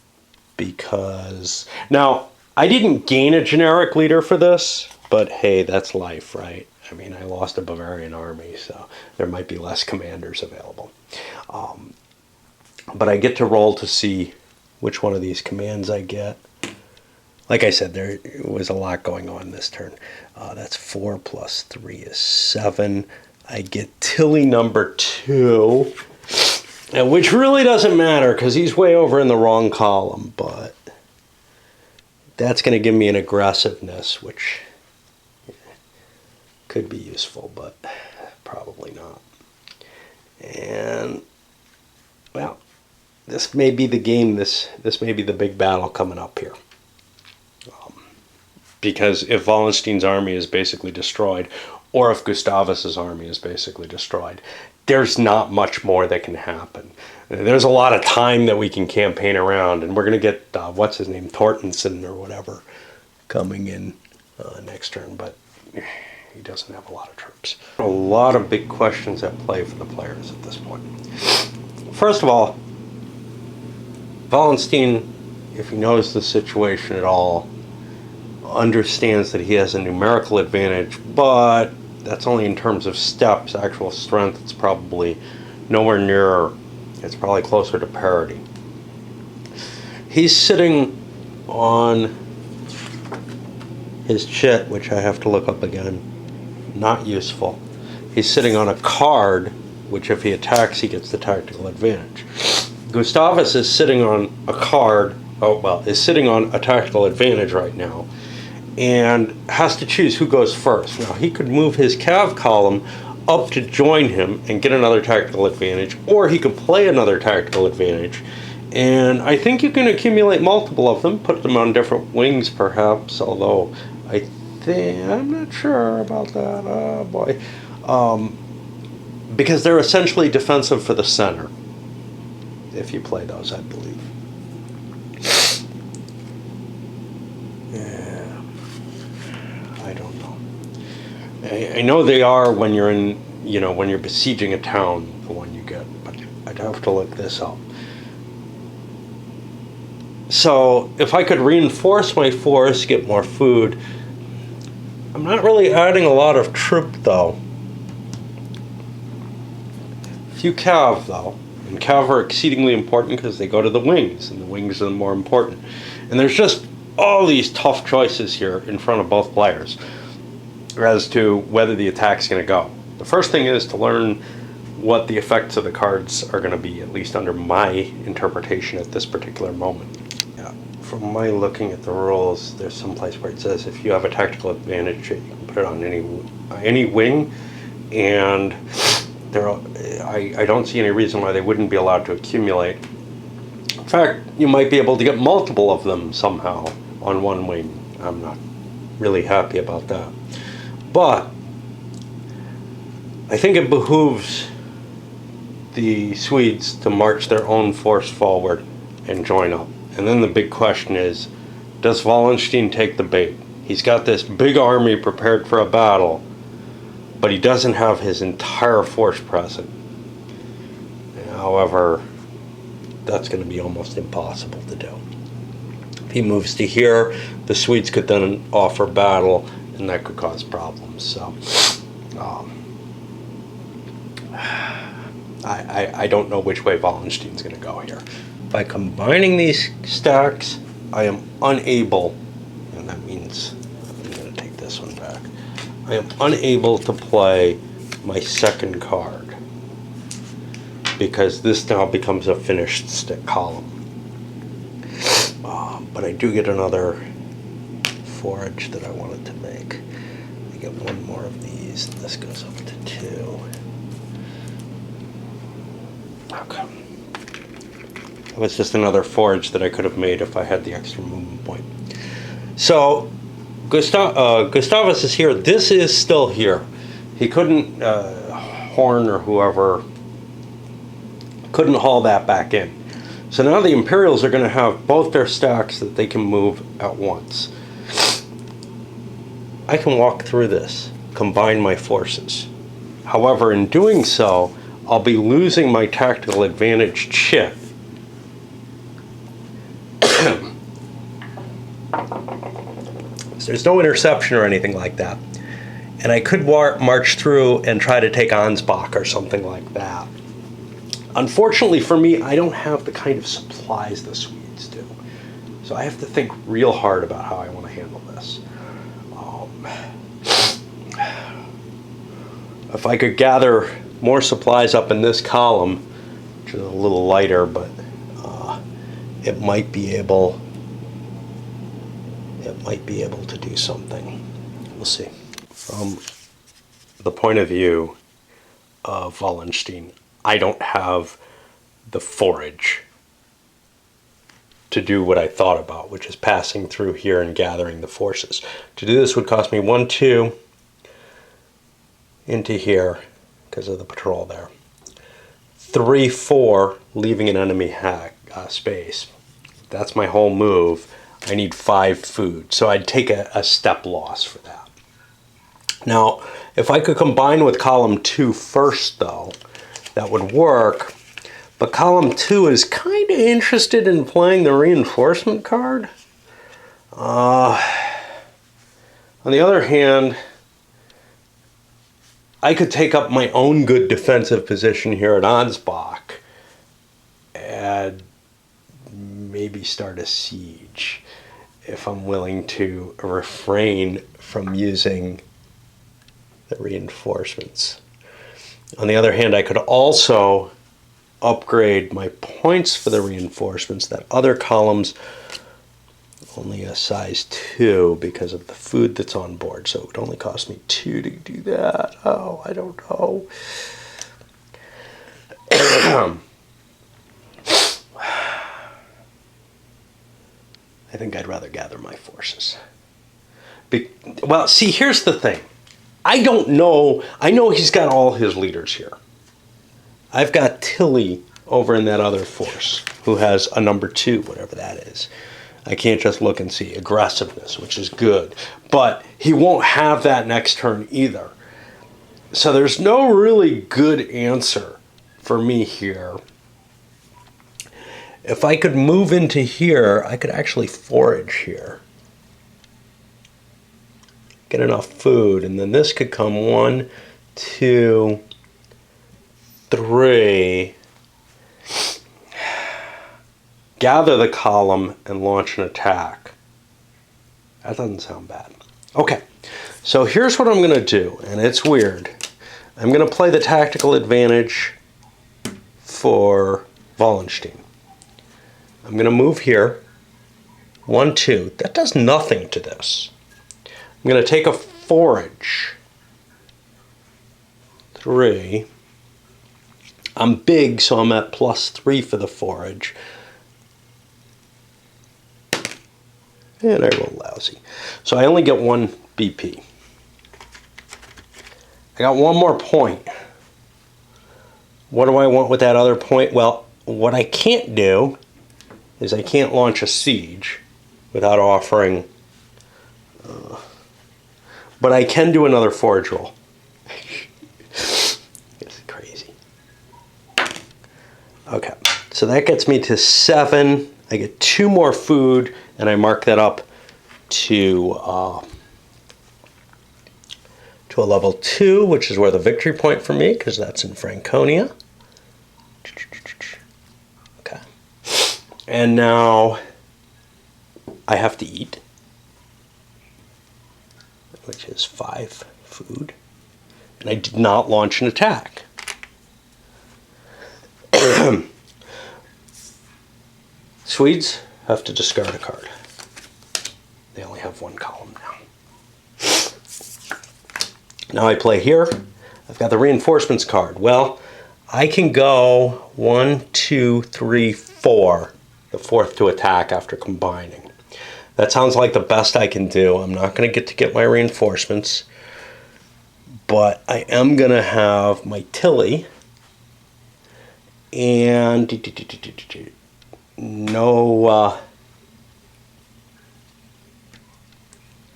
because now I didn't gain a generic leader for this, but hey, that's life, right? I mean, I lost a Bavarian army, so there might be less commanders available. But I get to roll to see which one of these commands I get. Like I said, there was a lot going on this turn. That's 4 plus 3 is 7. I get Tilly number 2, and which really doesn't matter because he's way over in the wrong column, but that's going to give me an aggressiveness, which could be useful, but probably not. And, well, this may be the game, this may be the big battle coming up here. Because if Wallenstein's army is basically destroyed, or if Gustavus's army is basically destroyed, there's not much more that can happen. There's a lot of time that we can campaign around, and we're going to get, what's his name, Tortenson or whatever, coming in next turn, but he doesn't have a lot of troops. A lot of big questions at play for the players at this point. First of all, Wallenstein, if he knows the situation at all, understands that he has a numerical advantage, but that's only in terms of steps. Actual strength, it's probably nowhere near, it's probably closer to parity. He's sitting on his chit, which I have to look up again. Not useful. He's sitting on a card, which if he attacks, he gets the tactical advantage. Gustavus is sitting on a card, is sitting on a tactical advantage right now, and has to choose who goes first. Now, he could move his cav column up to join him and get another tactical advantage, or he could play another tactical advantage. And I think you can accumulate multiple of them, put them on different wings perhaps, although I'm not sure about that. Oh boy. Because they're essentially defensive for the center, if you play those, I believe. I know they are when you're in, when you're besieging a town, the one you get, but I'd have to look this up. So if I could reinforce my force, get more food, I'm not really adding a lot of troop though. Few cav though, and cav are exceedingly important because they go to the wings, and the wings are the more important. And there's just all these tough choices here in front of both players as to whether the attack's going to go. The first thing is to learn what the effects of the cards are going to be, at least under my interpretation at this particular moment. Yeah. From my looking at the rules, there's some place where it says if you have a tactical advantage, you can put it on any wing, and I don't see any reason why they wouldn't be allowed to accumulate. In fact, you might be able to get multiple of them somehow on one wing. I'm not really happy about that. But I think it behooves the Swedes to march their own force forward and join up. And then the big question is, does Wallenstein take the bait? He's got this big army prepared for a battle, but he doesn't have his entire force present. However, that's going to be almost impossible to do. If he moves to here, the Swedes could then offer battle, and that could cause problems. So I don't know which way Wallenstein's going to go here. By combining these stacks, I am unable, and that means I'm going to take this one back, I am unable to play my second card because this now becomes a finished stick column. But I do get another forage that I wanted to make. I get one more of these, and this goes up to 2. Okay. That was just another forage that I could have made if I had the extra movement point. So, Gustavus is here. This is still here. He couldn't, Horn or whoever, couldn't haul that back in. So now the Imperials are going to have both their stacks that they can move at once. I can walk through this, combine my forces. However, in doing so, I'll be losing my tactical advantage chip. There's no interception or anything like that. And I could march through and try to take Ansbach or something like that. Unfortunately for me, I don't have the kind of supplies the Swedes do. So I have to think real hard about how I want to handle this. If I could gather more supplies up in this column, which is a little lighter, but it might be able to do something. We'll see. From the point of view of Wallenstein, I don't have the forage to do what I thought about, which is passing through here and gathering the forces. To do this would cost me 1, 2 into here because of the patrol there. 3, 4, leaving an enemy space. That's my whole move. I need 5 food, so I'd take a step loss for that. Now, if I could combine with column 2 first, though, that would work. But column 2 is kind of interested in playing the reinforcement card. On the other hand, I could take up my own good defensive position here at Ansbach and maybe start a siege if I'm willing to refrain from using the reinforcements. On the other hand, I could also upgrade my points for the reinforcements. That other column's only a size 2 because of the food that's on board, so it would only cost me 2 to do that. Oh, I don't know. I think I'd rather gather my forces. Well, see, here's the thing. I don't know. I know he's got all his leaders here. I've got Tilly over in that other force who has a number 2, whatever that is. I can't just look and see aggressiveness, which is good. But he won't have that next turn either. So there's no really good answer for me here. If I could move into here, I could actually forage here. Get enough food, and then this could come 1, 2, 3. Gather the column and launch an attack. That doesn't sound bad. Okay, so here's what I'm going to do, and it's weird. I'm going to play the tactical advantage for Wallenstein. I'm going to move here. 1, 2. That does nothing to this. I'm going to take a forage. 3. I'm big, so I'm at +3 for the forage. And I roll lousy. So I only get 1 BP. I got 1 more point. What do I want with that other point? Well, what I can't do is I can't launch a siege without offering... but I can do another forage roll. This is crazy. Okay, so that gets me to 7. I get 2 more food, and I mark that up to a level 2, which is where the victory point for me, because that's in Franconia. Okay. And now I have to eat, which is 5 food. And I did not launch an attack. Swedes have to discard a card. They only have 1 column now. Now I play here. I've got the reinforcements card. Well, I can go 1, 2, 3, 4. The 4th to attack after combining. That sounds like the best I can do. I'm not going to get my reinforcements. But I am going to have my Tilly. And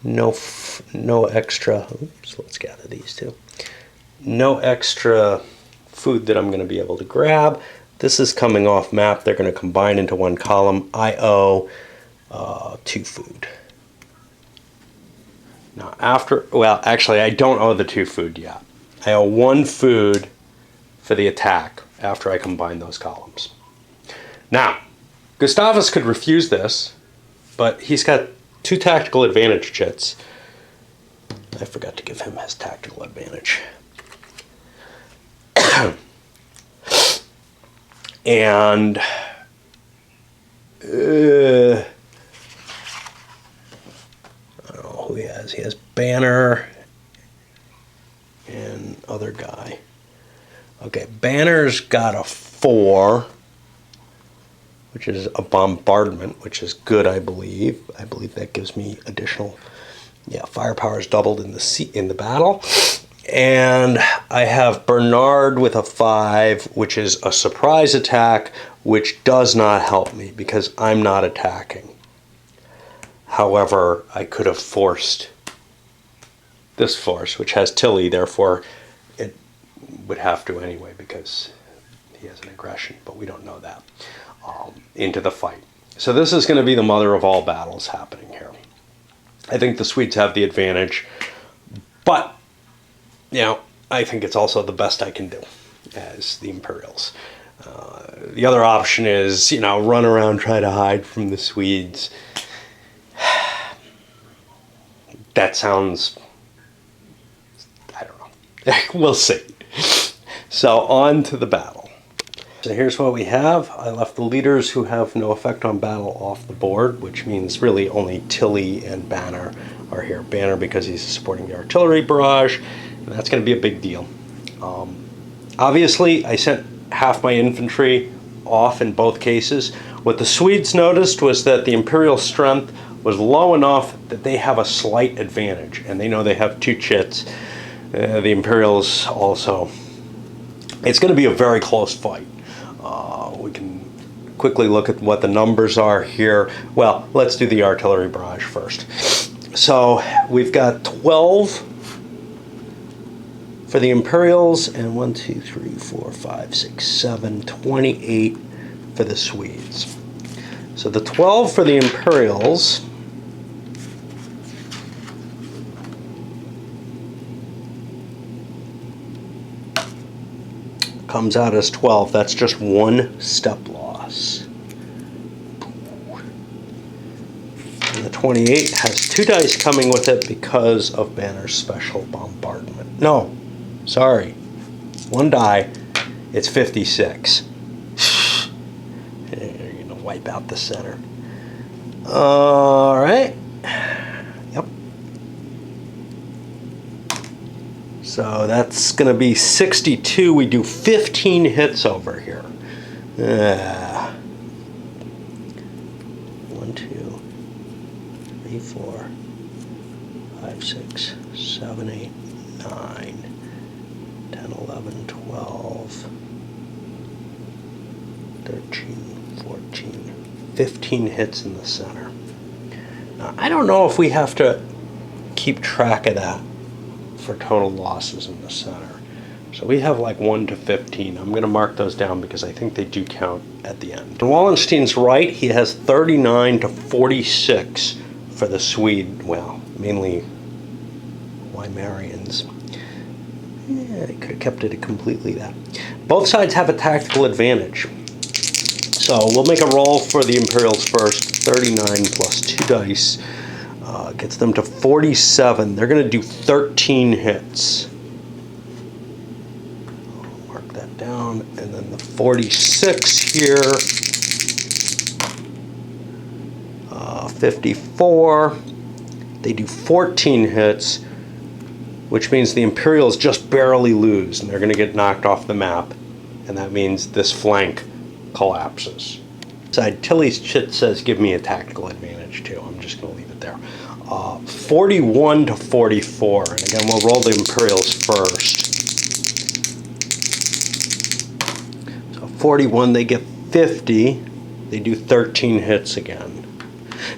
no extra. Oops, let's gather these 2. No extra food that I'm going to be able to grab. This is coming off map. They're going to combine into 1 column. I owe 2 food. Now after, well, actually I don't owe the 2 food yet. I owe 1 food for the attack after I combine those columns. Now, Gustavus could refuse this, but he's got 2 tactical advantage chits. I forgot to give him his tactical advantage. And I don't know who he has. He has Banner and other guy. Okay, Banner's got a 4, which is a bombardment, which is good, I believe. I believe that gives me additional, firepower is doubled in the battle. And I have Bernard with a 5, which is a surprise attack, which does not help me because I'm not attacking. However, I could have forced this force, which has Tilly, therefore it would have to anyway because he has an aggression, but we don't know that, into the fight. So this is going to be the mother of all battles happening here. I think the Swedes have the advantage, but I think it's also the best I can do as the Imperials. The other option is, run around, try to hide from the Swedes. That sounds, I don't know. We'll see. So on to the battle. So here's what we have. I left the leaders who have no effect on battle off the board, which means really only Tilly and Banner are here. Banner because he's supporting the artillery barrage, and that's going to be a big deal. Obviously, I sent half my infantry off in both cases. What the Swedes noticed was that the Imperial strength was low enough that they have a slight advantage, and they know they have 2 chits. The Imperials also. It's going to be a very close fight. We can quickly look at what the numbers are here. Well, let's do the artillery barrage first. So we've got 12 for the Imperials, and 1, 2, 3, 4, 5, 6, 7, 28 for the Swedes. So the 12 for the Imperials comes out as 12. That's just 1 step loss. And the 28 has 2 dice coming with it because of Banner's special bombardment. No, sorry. 1 die. It's 56. You're going to wipe out the center. All right. Yep. So that's going to be 62. We do 15 hits over here. 1, 2, 3, 4, 5, 6, 7, 8, 9, 10, 11, 12, 13, 14, 15 hits in the center. Now, I don't know if we have to keep track of that for total losses in the center. So we have like 1 to 15. I'm going to mark those down because I think they do count at the end. And Wallenstein's right. He has 39 to 46 for the Swede. Well, mainly Weimarians. Yeah, they could have kept it completely that. Both sides have a tactical advantage. So we'll make a roll for the Imperials first. 39 plus 2 dice. Gets them to 47. They're going to do 13 hits. I'll mark that down. And then the 46 here. 54. They do 14 hits, which means the Imperials just barely lose, and they're going to get knocked off the map. And that means this flank collapses. Side Tilly's chit says give me a tactical advantage too. I'm just going to leave it there. 41 to 44, and again we'll roll the Imperials first. So 41, they get 50. They do 13 hits again.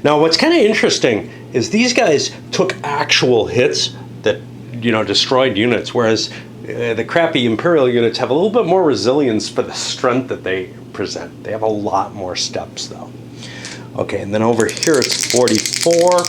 Now what's kind of interesting is these guys took actual hits that destroyed units, whereas the crappy Imperial units have a little bit more resilience for the strength that they present. They have a lot more steps though. Okay, and then over here it's 44.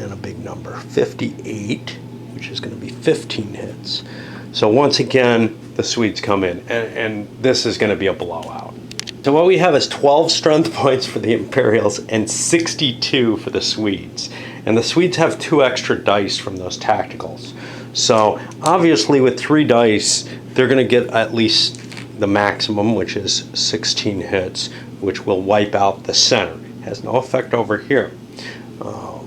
and a big number, 58, which is going to be 15 hits. So once again, the Swedes come in, and this is going to be a blowout. So what we have is 12 strength points for the Imperials and 62 for the Swedes. And the Swedes have 2 extra dice from those tacticals. So obviously with 3 dice, they're going to get at least the maximum, which is 16 hits, which will wipe out the center. It has no effect over here.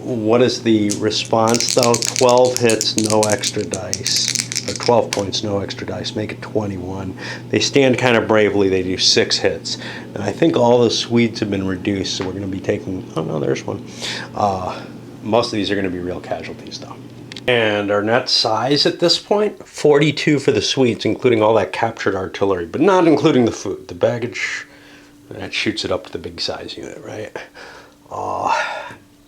What is the response though? 12 hits, no extra dice. Or 12 points, no extra dice, make it 21. They stand kind of bravely, they do 6 hits. And I think all the Swedes have been reduced, so we're going to be taking, oh no, there's one. Most of these are going to be real casualties though. And our net size at this point, 42 for the Swedes, including all that captured artillery, but not including the food. The baggage, that shoots it up to the big size unit, right?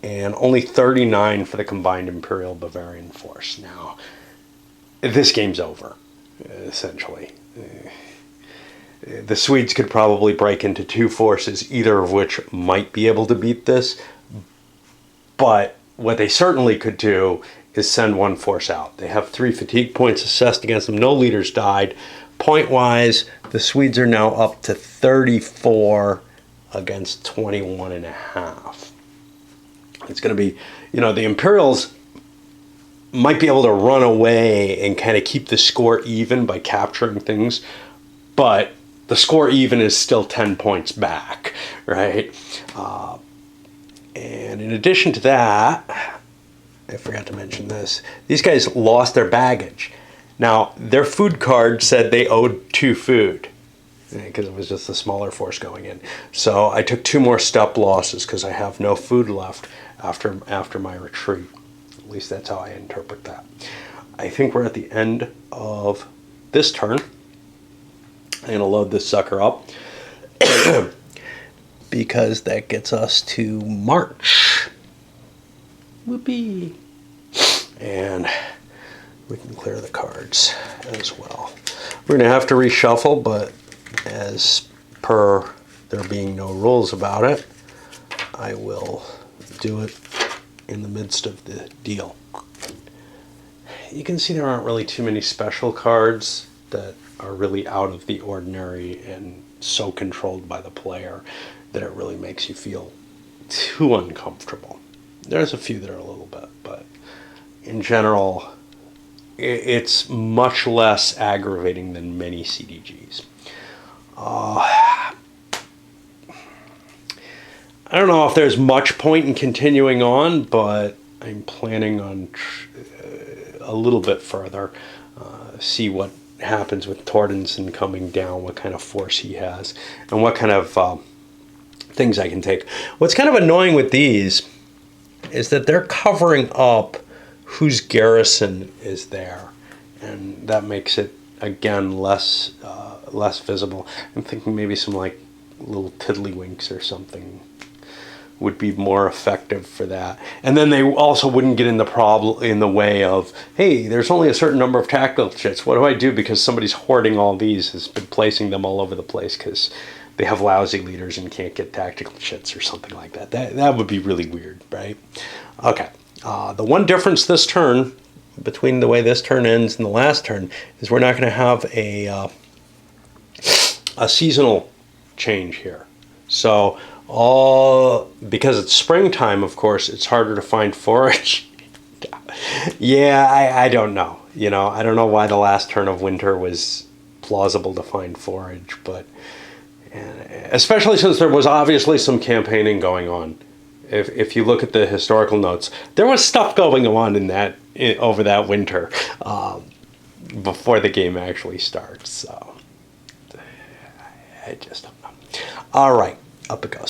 And only 39 for the combined Imperial Bavarian force. Now, this game's over, essentially. The Swedes could probably break into 2 forces, either of which might be able to beat this. But what they certainly could do is send 1 force out. They have 3 fatigue points assessed against them. No leaders died. Point-wise, the Swedes are now up to 34 against 21 and a half. It's going to be, the Imperials might be able to run away and kind of keep the score even by capturing things, but the score even is still 10 points back, right? And in addition to that, I forgot to mention this, these guys lost their baggage. Now, their food card said they owed 2 food, because it was just a smaller force going in. So I took 2 more step losses because I have no food left after my retreat. At least that's how I interpret that. I think we're at the end of this turn. I'm going to load this sucker up because that gets us to March. Whoopee. And we can clear the cards as well. We're going to have to reshuffle, but as per there being no rules about it, I will do it in the midst of the deal. You can see there aren't really too many special cards that are really out of the ordinary and so controlled by the player that it really makes you feel too uncomfortable. There's a few that are a little bit, but in general, it's much less aggravating than many CDGs. I don't know if there's much point in continuing on, but I'm planning on a little bit further, see what happens with Tordenson coming down, what kind of force he has, and what kind of things I can take. What's kind of annoying with these is that they're covering up whose garrison is there, and that makes it, again, less visible. I'm thinking maybe some like little tiddlywinks or something would be more effective for that. And then they also wouldn't get in the way of, hey, there's only a certain number of tactical chits. What do I do because somebody's hoarding all these, has been placing them all over the place because they have lousy leaders and can't get tactical chits or something like that. That would be really weird, right? Okay. The one difference this turn between the way this turn ends and the last turn is we're not going to have a seasonal change here. So because it's springtime, of course, it's harder to find forage. Yeah, I don't know. I don't know why the last turn of winter was plausible to find forage, but especially since there was obviously some campaigning going on. If you look at the historical notes, there was stuff going on over that winter before the game actually starts. So I just don't know. All right, up it goes.